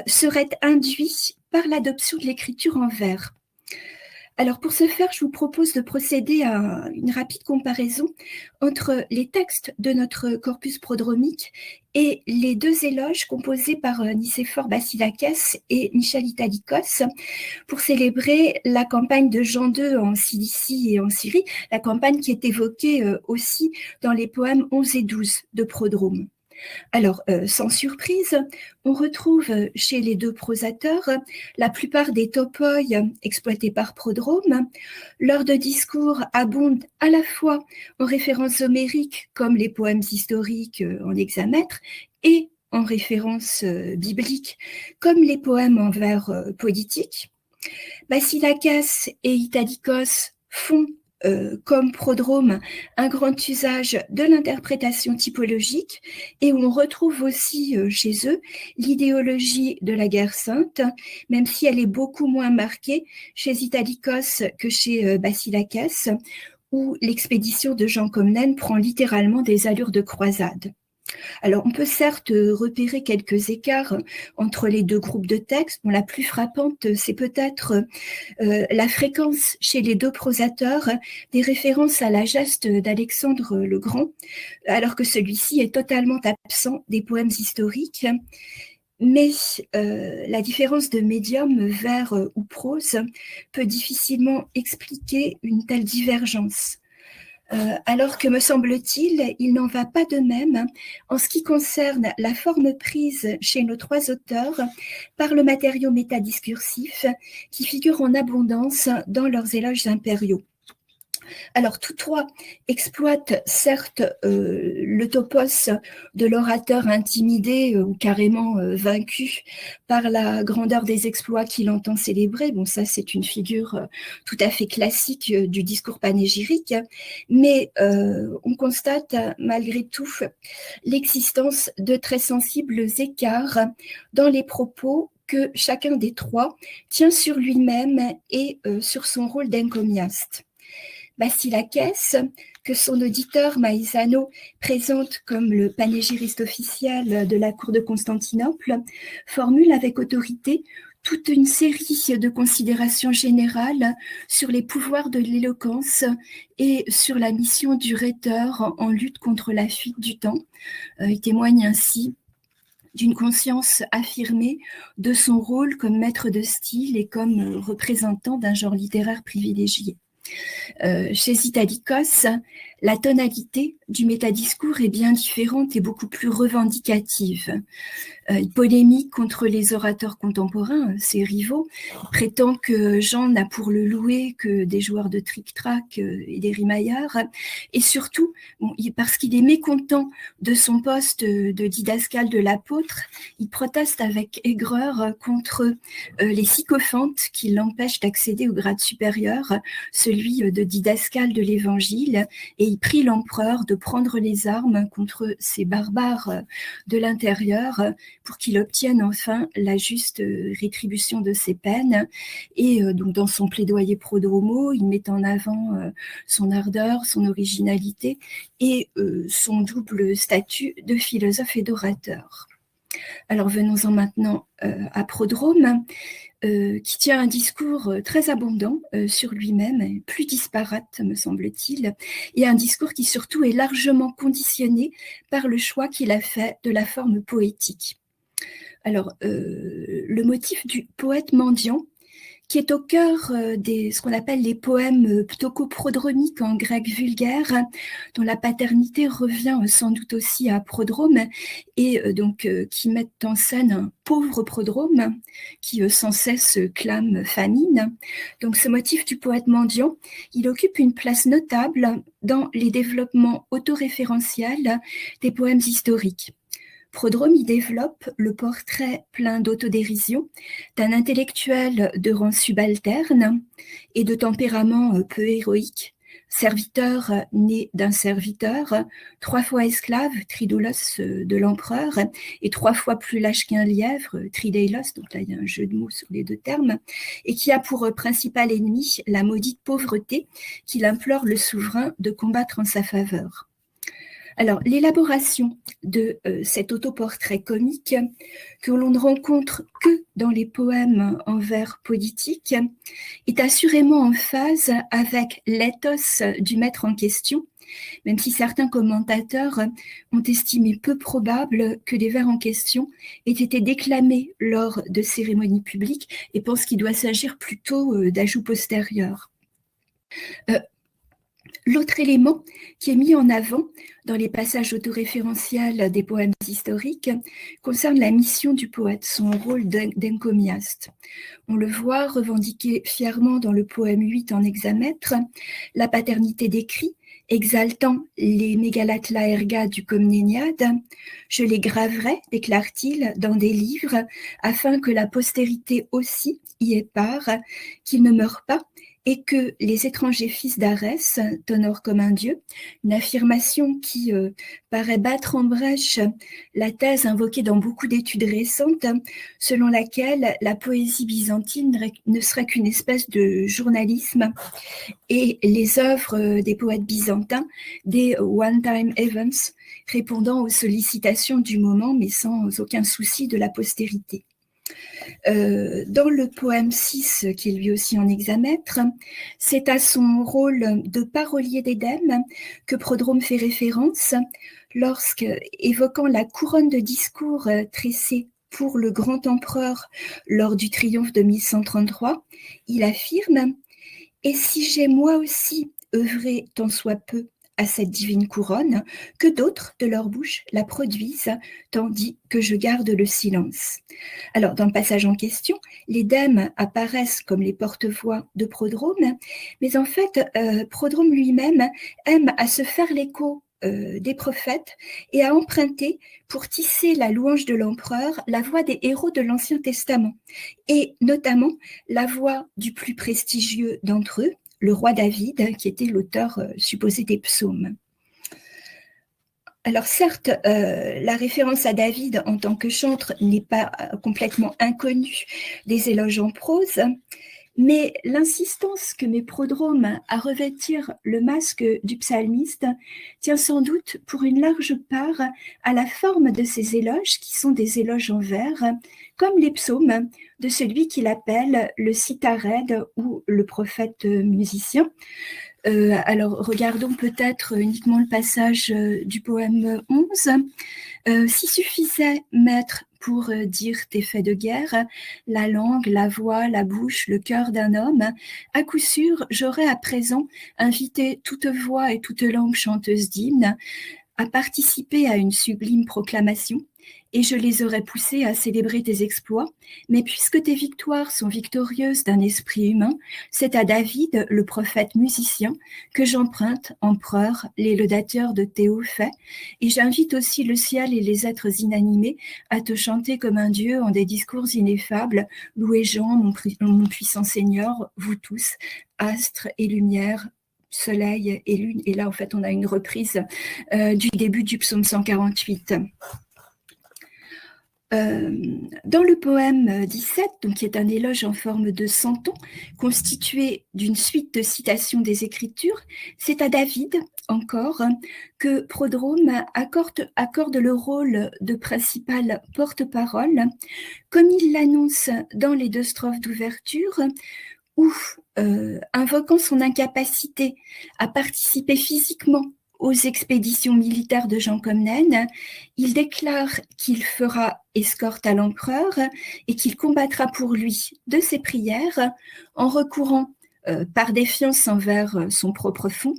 seraient induits par l'adoption de l'écriture en vers. Alors pour ce faire, je vous propose de procéder à une rapide comparaison entre les textes de notre corpus prodromique et les deux éloges composés par Nicéphore Basilakès et Michel Italikos pour célébrer la campagne de Jean II en Cilicie et en Syrie, la campagne qui est évoquée aussi dans les poèmes 11 et 12 de Prodrome. Alors, sans surprise, on retrouve chez les deux prosateurs la plupart des topoi exploités par Prodrome. Leurs deux discours abondent à la fois en références homériques comme les poèmes historiques en hexamètre et en références bibliques comme les poèmes en vers politique. Basilakès et Italikos font comme Prodrome, un grand usage de l'interprétation typologique et on retrouve aussi chez eux l'idéologie de la guerre sainte, même si elle est beaucoup moins marquée chez Italikos que chez Basilakès, où l'expédition de Jean Comnène prend littéralement des allures de croisade. Alors, on peut certes repérer quelques écarts entre les deux groupes de textes. Bon, la plus frappante, c'est peut-être la fréquence chez les deux prosateurs des références à la geste d'Alexandre le Grand, alors que celui-ci est totalement absent des poèmes historiques. Mais la différence de médium, vers ou prose, peut difficilement expliquer une telle divergence. Alors que, me semble-t-il, il n'en va pas de même en ce qui concerne la forme prise chez nos trois auteurs par le matériau métadiscursif qui figure en abondance dans leurs éloges impériaux. Alors, tous trois exploitent certes le topos de l'orateur intimidé ou carrément vaincu par la grandeur des exploits qu'il entend célébrer. Bon, ça, c'est une figure tout à fait classique du discours panégyrique, mais on constate malgré tout l'existence de très sensibles écarts dans les propos que chacun des trois tient sur lui-même et sur son rôle d'encomiaste. Basilakès, que son auditeur Maïsano présente comme le panégyriste officiel de la cour de Constantinople, formule avec autorité toute une série de considérations générales sur les pouvoirs de l'éloquence et sur la mission du rhéteur en lutte contre la fuite du temps. Il témoigne ainsi d'une conscience affirmée de son rôle comme maître de style et comme représentant d'un genre littéraire privilégié. Chez Italikos, la tonalité du métadiscours est bien différente et beaucoup plus revendicative. Il polémique contre les orateurs contemporains, ses rivaux, prétend que Jean n'a pour le louer que des joueurs de tric-trac et des rimaillards, et surtout, parce qu'il est mécontent de son poste de didascale de l'apôtre, il proteste avec aigreur contre les sycophantes qui l'empêchent d'accéder au grade supérieur, celui de didascale de l'évangile, et il prie l'empereur de prendre les armes contre ces barbares de l'intérieur pour qu'il obtienne enfin la juste rétribution de ses peines. Et donc dans son plaidoyer prodromo, il met en avant son ardeur, son originalité et son double statut de philosophe et d'orateur. Alors venons-en maintenant à Prodrome, qui tient un discours très abondant sur lui-même, plus disparate me semble-t-il, et un discours qui surtout est largement conditionné par le choix qu'il a fait de la forme poétique. Alors, le motif du poète mendiant, qui est au cœur des ce qu'on appelle les poèmes ptocoprodromiques en grec vulgaire, dont la paternité revient sans doute aussi à Prodrome, et donc qui mettent en scène un pauvre Prodrome qui sans cesse clame famine. Donc ce motif du poète mendiant, il occupe une place notable dans les développements autoréférentiels des poèmes historiques. Prodrome y développe le portrait plein d'autodérision d'un intellectuel de rang subalterne et de tempérament peu héroïque, serviteur né d'un serviteur, 3 fois esclave, tridoulos de l'empereur, et 3 fois plus lâche qu'un lièvre, trideilos, donc là il y a un jeu de mots sur les deux termes, et qui a pour principal ennemi la maudite pauvreté qu'il implore le souverain de combattre en sa faveur. Alors, l'élaboration de cet autoportrait comique, que l'on ne rencontre que dans les poèmes en vers politique, est assurément en phase avec l'éthos du maître en question, même si certains commentateurs ont estimé peu probable que les vers en question aient été déclamés lors de cérémonies publiques et pensent qu'il doit s'agir plutôt d'ajouts postérieurs. L'autre élément qui est mis en avant dans les passages autoréférentiels des poèmes historiques concerne la mission du poète, son rôle d'encomiaste. On le voit revendiquer fièrement dans le poème 8 en hexamètre la paternité des cris, exaltant les mégalates laerga du Comnéniade. Je les graverai, déclare-t-il, dans des livres, afin que la postérité aussi y ait part, qu'ils ne meurent pas, et que les étrangers fils d'Arès t'honorent comme un dieu, une affirmation qui paraît battre en brèche la thèse invoquée dans beaucoup d'études récentes, selon laquelle la poésie byzantine ne serait qu'une espèce de journalisme et les œuvres des poètes byzantins des one-time events, répondant aux sollicitations du moment mais sans aucun souci de la postérité. Dans le poème 6, qui est lui aussi en hexamètre, c'est à son rôle de parolier d'Édème que Prodrome fait référence lorsque, évoquant la couronne de discours tressée pour le grand empereur lors du triomphe de 1133, il affirme « Et si j'ai moi aussi œuvré tant soit peu à cette divine couronne, que d'autres de leur bouche la produisent, tandis que je garde le silence. » Alors, dans le passage en question, les dèmes apparaissent comme les porte-voix de Prodrome, mais en fait, Prodrome lui-même aime à se faire l'écho des prophètes et à emprunter pour tisser la louange de l'empereur la voix des héros de l'Ancien Testament, et notamment la voix du plus prestigieux d'entre eux, le roi David, qui était l'auteur supposé des psaumes. Alors certes, la référence à David en tant que chantre n'est pas complètement inconnue des éloges en prose, mais l'insistance que met Prodrome à revêtir le masque du psalmiste tient sans doute pour une large part à la forme de ces éloges, qui sont des éloges en vers, comme les psaumes de celui qu'il appelle le citared ou le prophète musicien. Alors, regardons peut-être uniquement le passage du poème 11. S'il suffisait, maître, pour dire tes faits de guerre, la langue, la voix, la bouche, le cœur d'un homme, à coup sûr, j'aurais à présent invité toute voix et toute langue chanteuse d'hymne à participer à une sublime proclamation, et je les aurais poussés à célébrer tes exploits, mais puisque tes victoires sont victorieuses d'un esprit humain, c'est à David, le prophète musicien, que j'emprunte, empereur, les laudateurs de tes hauts faits, et j'invite aussi le ciel et les êtres inanimés à te chanter comme un dieu en des discours ineffables, louez-Jean, mon puissant Seigneur, vous tous, astres et lumières, soleil et lune. Et là, en fait, on a une reprise du début du psaume 148. Dans le poème 17, donc, qui est un éloge en forme de centon, constitué d'une suite de citations des Écritures, c'est à David, encore, que Prodrome accorde le rôle de principal porte-parole, comme il l'annonce dans les 2 strophes d'ouverture, où, invoquant son incapacité à participer physiquement aux expéditions militaires de Jean Comnène, il déclare qu'il fera escorte à l'empereur et qu'il combattra pour lui de ses prières en recourant, par défiance envers son propre fond,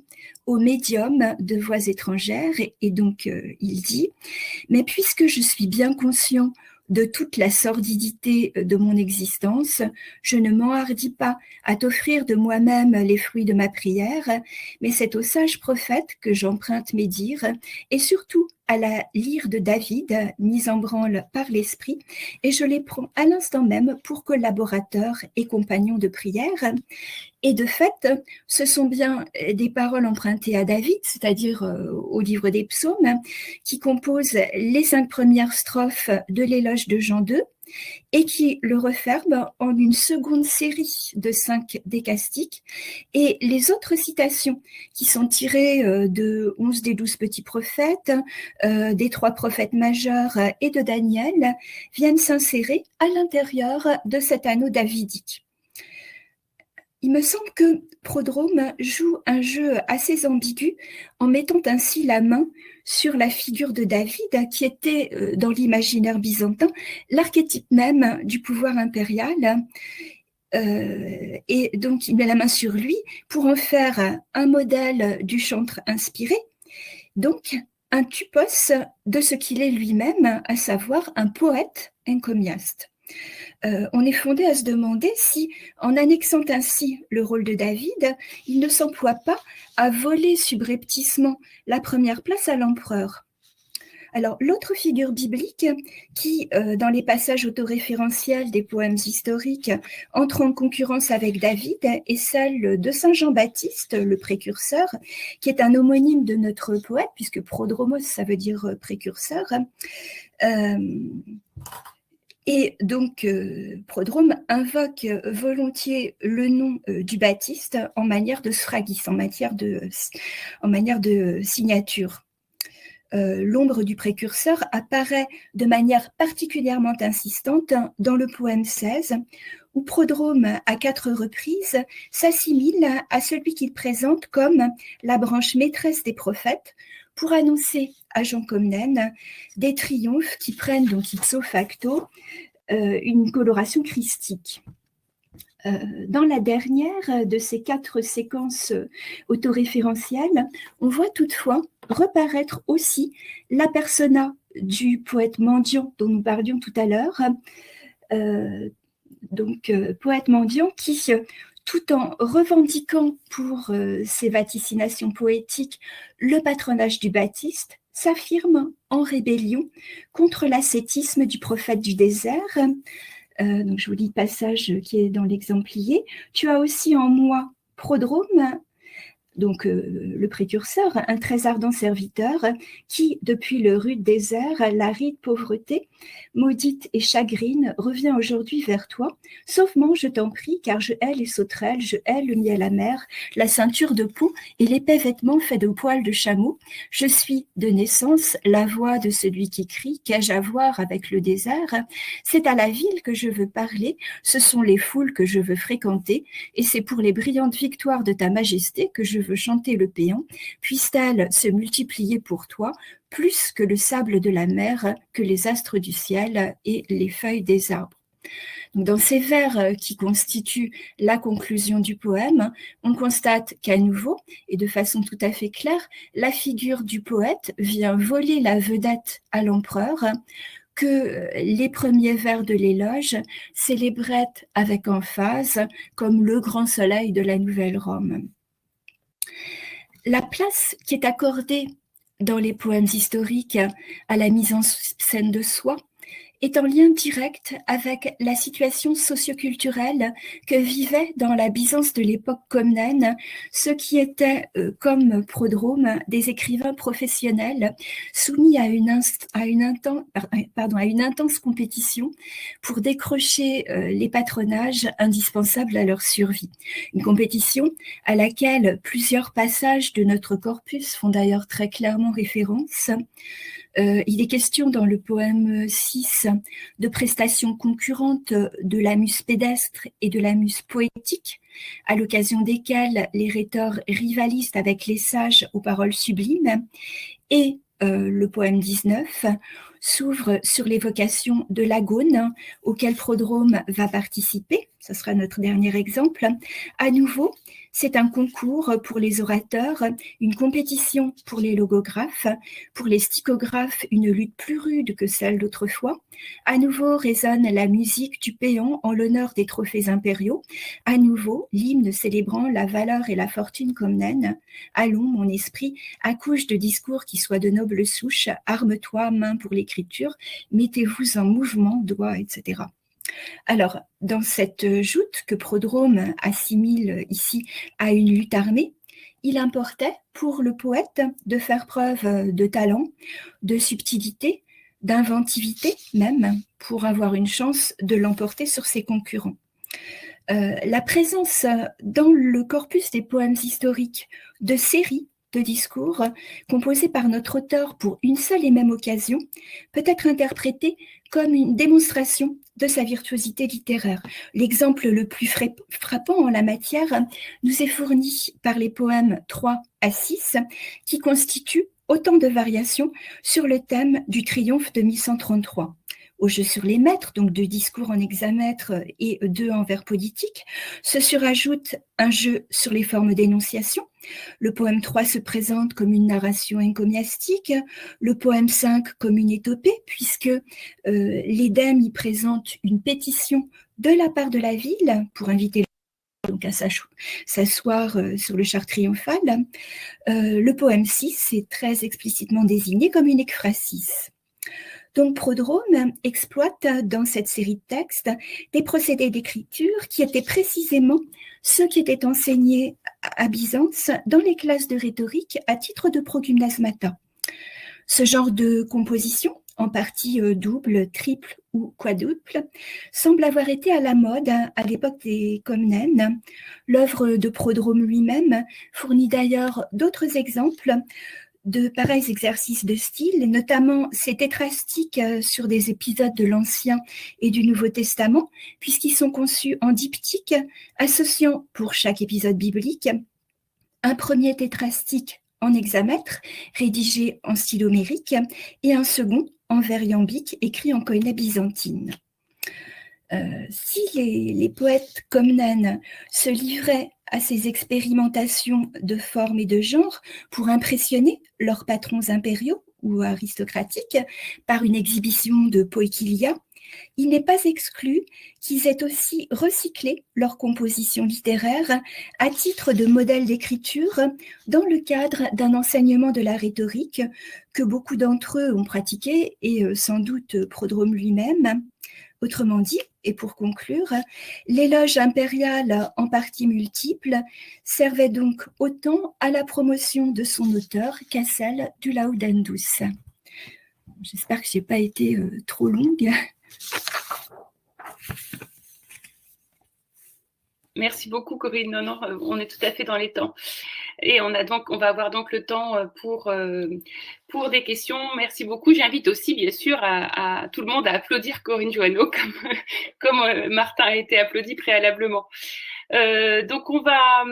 au médium de voix étrangères. Et donc, il dit « Mais puisque je suis bien conscient de toute la sordidité de mon existence, je ne m'enhardis pas à t'offrir de moi-même les fruits de ma prière, mais c'est au sage prophète que j'emprunte mes dires, et surtout à la lyre de David, mise en branle par l'esprit, et je les prends à l'instant même pour collaborateurs et compagnons de prière. » Et de fait, ce sont bien des paroles empruntées à David, c'est-à-dire au livre des psaumes, qui composent les 5 premières strophes de l'éloge de Jean 2, et qui le referme en une seconde série de 5 décastiques. Et les autres citations qui sont tirées de 11 des 12 petits prophètes, des 3 prophètes majeurs et de Daniel viennent s'insérer à l'intérieur de cet anneau davidique. Il me semble que Prodrome joue un jeu assez ambigu en mettant ainsi la main sur la figure de David, qui était, dans l'imaginaire byzantin, l'archétype même du pouvoir impérial. Et donc, il met la main sur lui pour en faire un modèle du chantre inspiré, donc un tupos de ce qu'il est lui-même, à savoir un poète encomiaste. On est fondé à se demander si, en annexant ainsi le rôle de David, il ne s'emploie pas à voler subrepticement la première place à l'empereur. Alors, l'autre figure biblique qui, dans les passages autoréférentiels des poèmes historiques, entre en concurrence avec David est celle de Saint Jean-Baptiste, le précurseur, qui est un homonyme de notre poète, puisque prodromos, ça veut dire précurseur. Et donc, Prodrome invoque volontiers le nom du Baptiste en manière de sphragus, en manière de signature. L'ombre du précurseur apparaît de manière particulièrement insistante dans le poème 16, où Prodrome, à 4 reprises, s'assimile à celui qu'il présente comme la branche maîtresse des prophètes, pour annoncer à Jean Comnène des triomphes qui prennent donc ipso facto une coloration christique. Dans la dernière de ces 4 séquences autoréférentielles, on voit toutefois reparaître aussi la persona du poète mendiant dont nous parlions tout à l'heure, poète mendiant qui, tout en revendiquant pour ses vaticinations poétiques le patronage du Baptiste, s'affirme en rébellion contre l'ascétisme du prophète du désert. Donc je vous lis le passage qui est dans l'exemplier. Tu as aussi en moi, Prodrome, donc le précurseur, un très ardent serviteur qui, depuis le rude désert, l'aride pauvreté, maudite et chagrine, revient aujourd'hui vers toi. Sauve-moi, je t'en prie, car je hais les sauterelles, je hais le miel amer, la ceinture de peau et l'épais vêtement fait de poils de chameau. Je suis de naissance la voix de celui qui crie, qu'ai-je à voir avec le désert? C'est à la ville que je veux parler, ce sont les foules que je veux fréquenter, et c'est pour les brillantes victoires de ta majesté que je veux chanter le péant, puisse-t-elle se multiplier pour toi, plus que le sable de la mer, que les astres du ciel et les feuilles des arbres. Donc, dans ces vers qui constituent la conclusion du poème, on constate qu'à nouveau, et de façon tout à fait claire, la figure du poète vient voler la vedette à l'empereur, que les premiers vers de l'éloge célébraient avec emphase comme le grand soleil de la Nouvelle Rome. La place qui est accordée dans les poèmes historiques à la mise en scène de soi est en lien direct avec la situation socioculturelle que vivaient dans la Byzance de l'époque comnène ceux qui étaient, comme Prodrome, des écrivains professionnels soumis à une intense compétition pour décrocher les patronages indispensables à leur survie. Une compétition à laquelle plusieurs passages de notre corpus font d'ailleurs très clairement référence. Il est question dans le poème 6 de prestations concurrentes de la muse pédestre et de la muse poétique, à l'occasion desquelles les rhétors rivalisent avec les sages aux paroles sublimes, et le poème 19 s'ouvre sur l'évocation de l'agone auquel Prodrome va participer. Ce sera notre dernier exemple. À nouveau, c'est un concours pour les orateurs, une compétition pour les logographes, pour les sticographes, une lutte plus rude que celle d'autrefois. À nouveau résonne la musique du péant en l'honneur des trophées impériaux. À nouveau, l'hymne célébrant la valeur et la fortune comnène. Allons, mon esprit, accouche de discours qui soient de noble souche, arme-toi, main pour l'écriture, mettez-vous en mouvement, doigts, etc. Alors, dans cette joute que Prodrome assimile ici à une lutte armée, il importait pour le poète de faire preuve de talent, de subtilité, d'inventivité même, pour avoir une chance de l'emporter sur ses concurrents. La présence dans le corpus des poèmes historiques de séries de discours composés par notre auteur pour une seule et même occasion peut être interprétée comme une démonstration de sa virtuosité littéraire. L'exemple le plus frappant en la matière nous est fourni par les poèmes 3 à 6 qui constituent autant de variations sur le thème du triomphe de 1133. Au jeu sur les mètres, donc 2 discours en hexamètre et 2 en vers politique, se surajoute un jeu sur les formes d'énonciation. Le poème 3 se présente comme une narration encomiastique, le poème 5 comme une étopée, puisque l'édème y présente une pétition de la part de la ville pour inviter donc à s'asseoir sur le char triomphal. Le poème 6 est très explicitement désigné comme une ekphrasis. Donc Prodrome exploite dans cette série de textes des procédés d'écriture qui étaient précisément ceux qui étaient enseignés à Byzance dans les classes de rhétorique à titre de progymnasmata. Ce genre de composition, en partie double, triple ou quadruple, semble avoir été à la mode à l'époque des Comnènes. L'œuvre de Prodrome lui-même fournit d'ailleurs d'autres exemples de pareils exercices de style, notamment ces tétrastiques sur des épisodes de l'Ancien et du Nouveau Testament, puisqu'ils sont conçus en diptyque, associant pour chaque épisode biblique un premier tétrastique en hexamètre, rédigé en style homérique, et un second en vers iambique, écrit en koiné byzantine. Si les poètes comnènes se livraient à ces expérimentations de forme et de genre pour impressionner leurs patrons impériaux ou aristocratiques par une exhibition de poéquilia, il n'est pas exclu qu'ils aient aussi recyclé leur composition littéraire à titre de modèle d'écriture dans le cadre d'un enseignement de la rhétorique que beaucoup d'entre eux ont pratiqué et sans doute Prodrome lui-même. Autrement dit, et pour conclure, l'éloge impérial en partie multiple servait donc autant à la promotion de son auteur qu'à celle du laudendus. J'espère que je n'ai pas été trop longue. Merci beaucoup, Corinne. Non, on est tout à fait dans les temps. Et on va avoir donc le temps pour des questions. Merci beaucoup. J'invite aussi, bien sûr, à tout le monde à applaudir Corinne Joanneau, comme Martin a été applaudi préalablement. Donc on va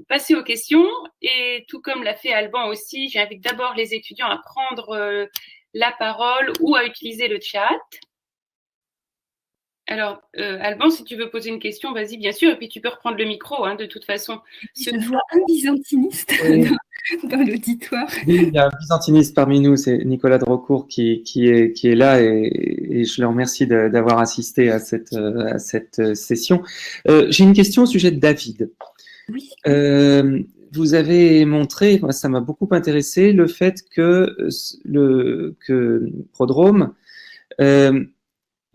passer aux questions, et tout comme l'a fait Alban aussi, j'invite d'abord les étudiants à prendre la parole ou à utiliser le chat. Alors, Alban, si tu veux poser une question, vas-y, bien sûr, et puis tu peux reprendre le micro, de toute façon. Je vois un byzantiniste dans l'auditoire. Oui, il y a un byzantiniste parmi nous, c'est Nicolas Drocourt qui est là, et je le remercie d'avoir assisté à cette session. J'ai une question au sujet de David. Oui. Vous avez montré, moi, ça m'a beaucoup intéressé, le fait que Prodrome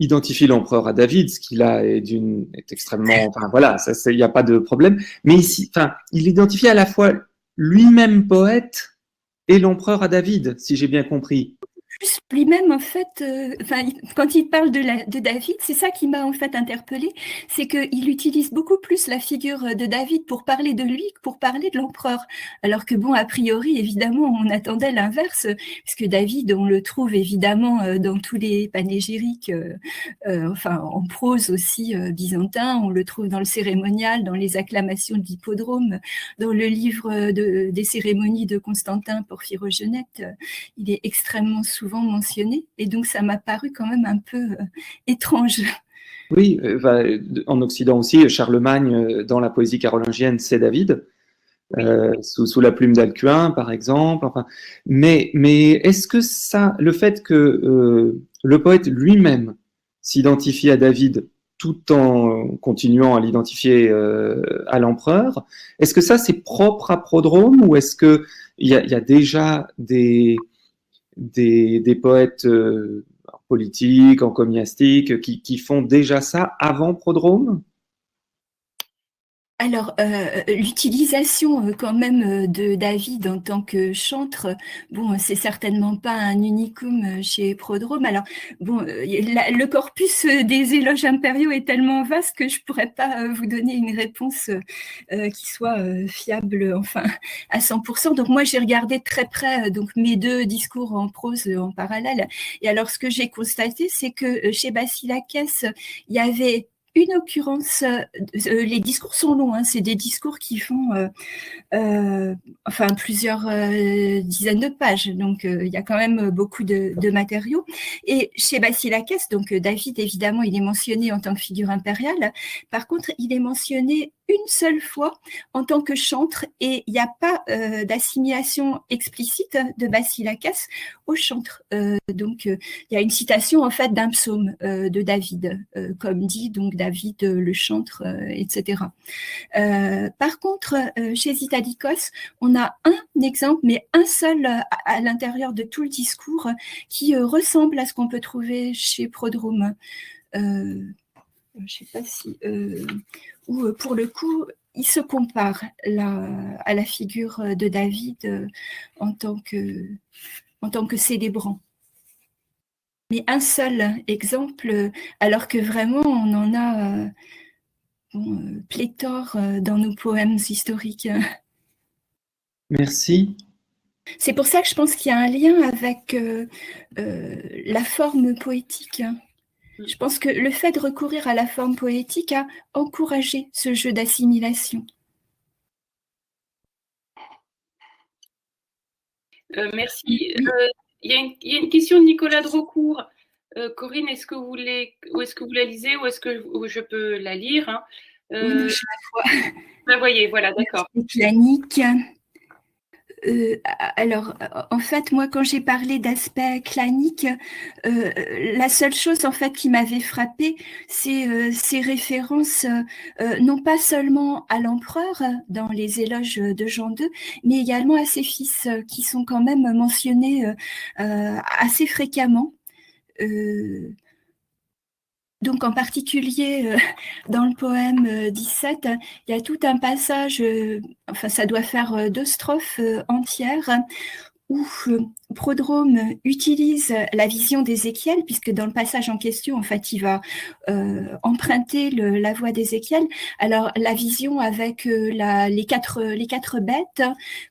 identifie l'empereur à David, ce qui là est extrêmement, enfin voilà, il n'y a pas de problème. Mais ici, il identifie à la fois lui-même poète et l'empereur à David, si j'ai bien compris. Plus lui-même, en fait, quand il parle de David, c'est ça qui m'a en fait interpellée, c'est qu'il utilise beaucoup plus la figure de David pour parler de lui que pour parler de l'empereur. Alors que bon, a priori, évidemment, on attendait l'inverse, puisque David, on le trouve évidemment dans tous les panégyriques, en prose aussi byzantin, on le trouve dans le cérémonial, dans les acclamations de l'hippodrome, dans le livre des cérémonies de Constantin Porphyrogenète, il est extrêmement souvent mentionné, et donc ça m'a paru quand même un peu étrange. Oui, en Occident aussi, Charlemagne, dans la poésie carolingienne, c'est David, sous la plume d'Alcuin, par exemple. Mais est-ce que le fait que le poète lui-même s'identifie à David tout en continuant à l'identifier à l'empereur, est-ce que ça c'est propre à Prodrome, ou est-ce que il y a déjà des poètes politiques, encomiastiques, qui font déjà ça avant Prodrome? Alors, l'utilisation quand même de David en tant que chantre, bon, c'est certainement pas un unicum chez Prodrome. Alors, bon, le corpus des éloges impériaux est tellement vaste que je pourrais pas vous donner une réponse qui soit fiable, enfin, à 100%. Donc, moi, j'ai regardé très près donc mes deux discours en prose en parallèle. Et alors, ce que j'ai constaté, c'est que chez Basilakès, il y avait une occurrence, les discours sont longs, hein, c'est des discours qui font enfin plusieurs dizaines de pages, donc il y a quand même beaucoup de matériaux. Et chez Basilakès, donc David, évidemment, il est mentionné en tant que figure impériale. Par contre, il est mentionné une seule fois en tant que chantre et il n'y a pas d'assimilation explicite de Basilakès au chantre. Donc, il y a une citation en fait d'un psaume de David, comme dit donc David le chantre, etc. Par contre, chez Italicos, on a un exemple, mais un seul à l'intérieur de tout le discours qui ressemble à ce qu'on peut trouver chez Prodrome. Je ne sais pas si... où pour le coup, il se compare à la figure de David en tant que célébrant. Mais un seul exemple, alors que vraiment on en a pléthore dans nos poèmes historiques. Merci. C'est pour ça que je pense qu'il y a un lien avec la forme poétique. Je pense que le fait de recourir à la forme poétique a encouragé ce jeu d'assimilation. Merci. Il y a une question de Nicolas Drocourt. Corinne, est-ce que vous la lisez ou est-ce que je peux la lire, hein? Oui, non, je la vois. Vous la voyez, voilà, d'accord. Clanique. Alors, en fait, moi, quand j'ai parlé d'aspect clanique, la seule chose, en fait, qui m'avait frappée, c'est ces références, non pas seulement à l'empereur dans les éloges de Jean II, mais également à ses fils, qui sont quand même mentionnés assez fréquemment. Donc, en particulier, dans le poème 17, il y a tout un passage, enfin, ça doit faire 2 strophes entières, où Prodrome utilise la vision d'Ézéchiel, puisque dans le passage en question, en fait, il va emprunter la voix d'Ézéchiel. Alors, la vision avec les quatre bêtes,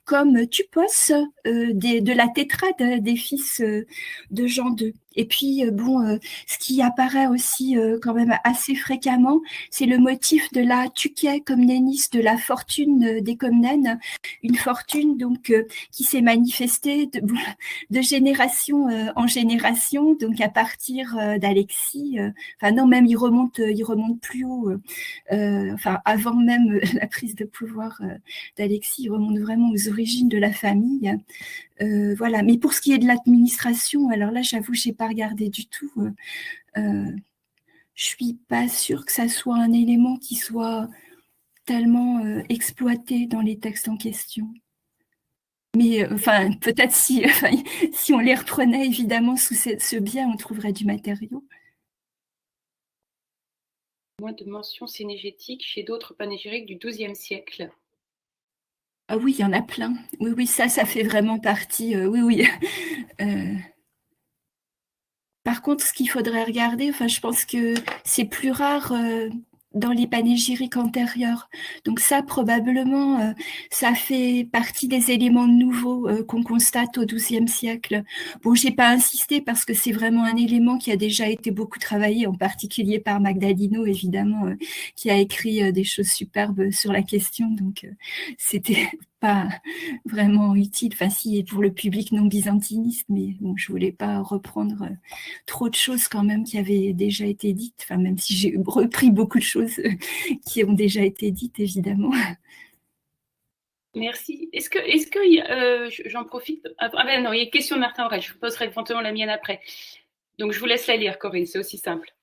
comme Tupos de la tétrade des fils de Jean II. Et puis, ce qui apparaît aussi quand même assez fréquemment, c'est le motif de la tuké comnénis, de la fortune des comnènes, une fortune donc qui s'est manifestée de génération en génération, donc à partir d'Alexis. Enfin non, même il remonte plus haut. Enfin, avant même la prise de pouvoir d'Alexis, il remonte vraiment aux origines de la famille. Voilà. Mais pour ce qui est de l'administration, alors là, j'avoue, j'ai pas regardé du tout. Je suis pas sûre que ça soit un élément qui soit tellement exploité dans les textes en question. Mais enfin, peut-être si on les reprenait évidemment sous ce biais, on trouverait du matériau. Moins de mentions synégétiques chez d'autres panégyriques du XIIe siècle. Ah oui, il y en a plein. Oui, oui, ça fait vraiment partie. Oui, oui. Par contre, ce qu'il faudrait regarder, enfin, je pense que c'est plus rare dans les panégyriques antérieurs. Donc ça, probablement, ça fait partie des éléments nouveaux qu'on constate au XIIe siècle. Bon, j'ai pas insisté parce que c'est vraiment un élément qui a déjà été beaucoup travaillé, en particulier par Magdalino, évidemment, qui a écrit des choses superbes sur la question. Donc, c'était pas vraiment utile, enfin si pour le public non byzantiniste, mais bon, je voulais pas reprendre trop de choses quand même qui avaient déjà été dites, enfin même si j'ai repris beaucoup de choses qui ont déjà été dites évidemment. Merci. Est-ce que j'en profite? Ah ben non, il y a une question de Martin Aurel. Je vous poserai éventuellement la mienne après. Donc je vous laisse la lire, Corinne. C'est aussi simple.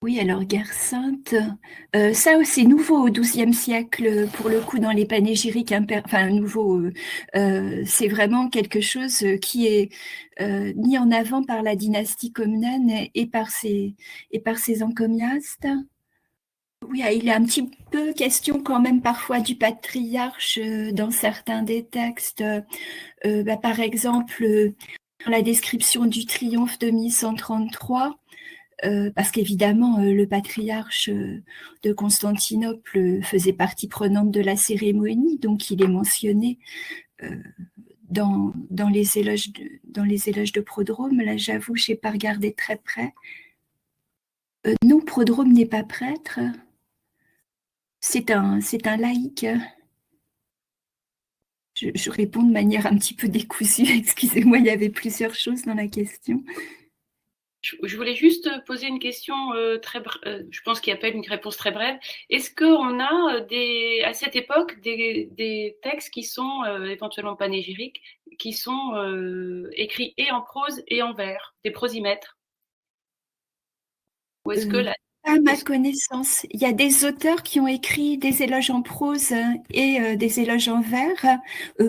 Oui, alors guerre sainte, ça c'est nouveau au XIIe siècle pour le coup dans les panégyriques enfin nouveau, c'est vraiment quelque chose qui est mis en avant par la dynastie Comnène et par ses encomiastes. Oui, il est un petit peu question quand même parfois du patriarche dans certains des textes. Par exemple, dans la description du triomphe de 1133. Parce qu'évidemment, le patriarche de Constantinople faisait partie prenante de la cérémonie, donc il est mentionné dans les éloges de Prodrome. Là, j'avoue, je n'ai pas regardé très près. Non, Prodrome n'est pas prêtre. C'est un laïc. Je réponds de manière un petit peu décousue. Excusez-moi, il y avait plusieurs choses dans la question. Je voulais juste poser une question je pense qu'il appelle une réponse très brève. Est-ce qu'on a à cette époque des textes qui sont éventuellement panégyriques, qui sont écrits et en prose et en vers, des prosimètres? Ou est-ce que à ma connaissance, il y a des auteurs qui ont écrit des éloges en prose et des éloges en vers.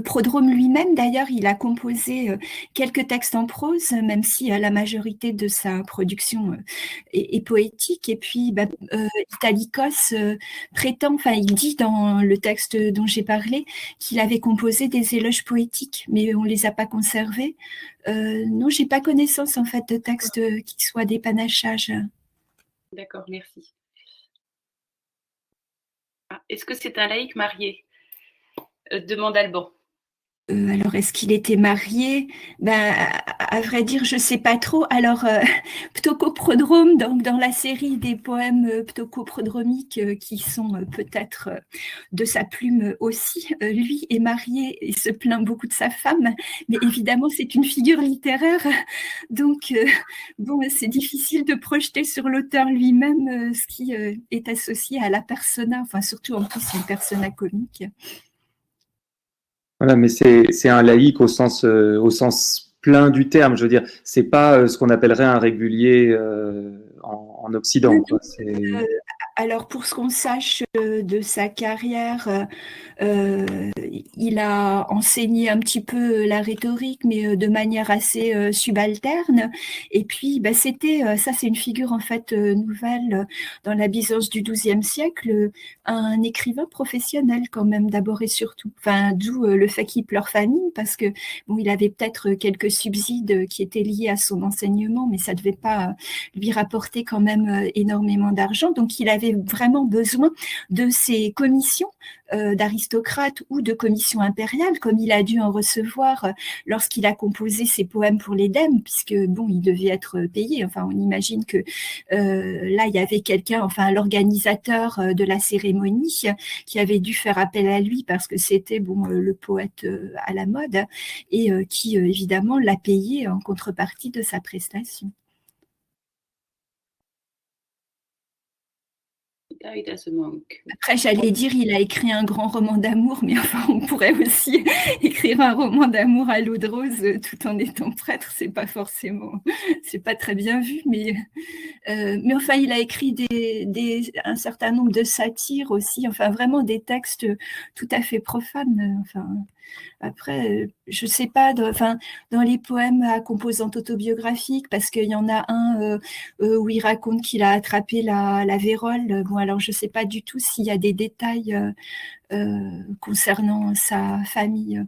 Prodrome lui-même, d'ailleurs, il a composé quelques textes en prose, même si la majorité de sa production est poétique. Et puis, Italikos prétend, enfin, il dit dans le texte dont j'ai parlé, qu'il avait composé des éloges poétiques, mais on les a pas conservés. Non, j'ai pas connaissance en fait de textes qui soient des panachages. D'accord, merci. Est-ce que c'est un laïc marié? Demande Alban. Alors, est-ce qu'il était marié? À vrai dire, je sais pas trop. Alors, Ptocoprodrome, donc dans la série des poèmes ptocoprodromiques qui sont peut-être de sa plume aussi, lui est marié et se plaint beaucoup de sa femme. Mais évidemment, c'est une figure littéraire, donc bon, c'est difficile de projeter sur l'auteur lui-même ce qui est associé à la persona. Enfin, surtout en plus une persona comique. Voilà, mais c'est un laïc au sens plein du terme. Je veux dire, c'est pas ce qu'on appellerait un régulier en Occident, quoi. Alors, pour ce qu'on sache de sa carrière, il a enseigné un petit peu la rhétorique, mais de manière assez subalterne. Et puis, ça c'est une figure en fait nouvelle dans la Byzance du XIIe siècle, un écrivain professionnel quand même d'abord et surtout. Enfin, d'où le fait qu'il pleure famine, parce que bon, il avait peut-être quelques subsides qui étaient liés à son enseignement, mais ça devait pas lui rapporter quand même énormément d'argent. Donc, il avait vraiment besoin de ces commissions d'aristocrates ou de commissions impériales, comme il a dû en recevoir lorsqu'il a composé ses poèmes pour l'Édème, puisque bon, il devait être payé. Enfin, on imagine que là, il y avait quelqu'un, enfin, l'organisateur de la cérémonie, qui avait dû faire appel à lui parce que c'était bon le poète à la mode et qui évidemment l'a payé en contrepartie de sa prestation. Après, j'allais dire, il a écrit un grand roman d'amour, mais enfin, on pourrait aussi écrire un roman d'amour à l'eau de rose tout en étant prêtre. C'est pas très bien vu, mais enfin, il a écrit un certain nombre de satires aussi. Enfin, vraiment des textes tout à fait profanes. Enfin, après, je sais pas, dans les poèmes à composante autobiographique, parce qu'il y en a un où il raconte qu'il a attrapé la vérole. Bon, alors je sais pas du tout s'il y a des détails concernant sa famille.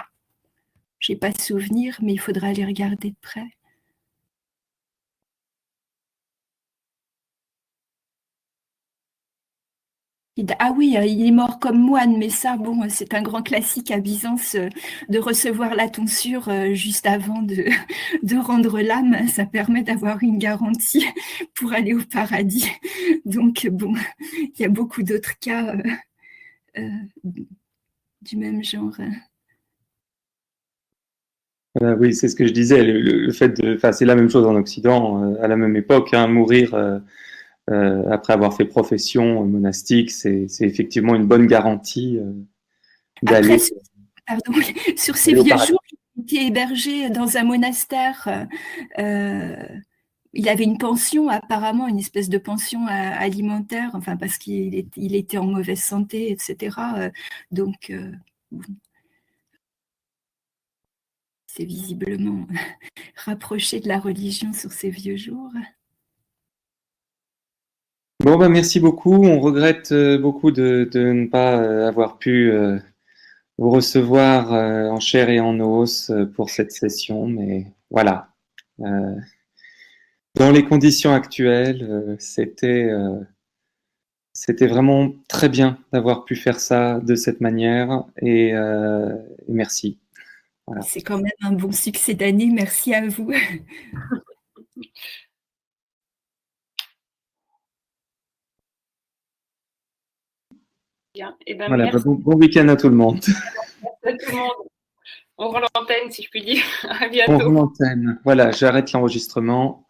J'ai pas de souvenir, mais il faudra aller regarder de près. Ah oui, il est mort comme moine, mais ça, bon, c'est un grand classique à Byzance de recevoir la tonsure juste avant de rendre l'âme. Ça permet d'avoir une garantie pour aller au paradis. Donc, bon, il y a beaucoup d'autres cas du même genre. Oui, c'est ce que je disais. Le fait c'est la même chose en Occident, à la même époque, hein, mourir après avoir fait profession monastique, c'est effectivement une bonne garantie d'aller. Pardon, sur ces vieux jours, il était hébergé dans un monastère il avait une pension, apparemment, une espèce de pension alimentaire, enfin, parce qu'il était en mauvaise santé, etc. Donc, c'est visiblement rapproché de la religion sur ces vieux jours. Bon, ben, merci beaucoup. On regrette beaucoup de ne pas avoir pu vous recevoir en chair et en os pour cette session, mais voilà. Dans les conditions actuelles, c'était vraiment très bien d'avoir pu faire ça de cette manière et merci. Voilà. C'est quand même un bon succès d'année. Merci à vous. Bien. Eh ben, Voilà, merci bon week-end à tout le monde. à tout le monde. On rend l'antenne, si je puis dire. À On bientôt. rend l'antenne. Voilà, j'arrête l'enregistrement.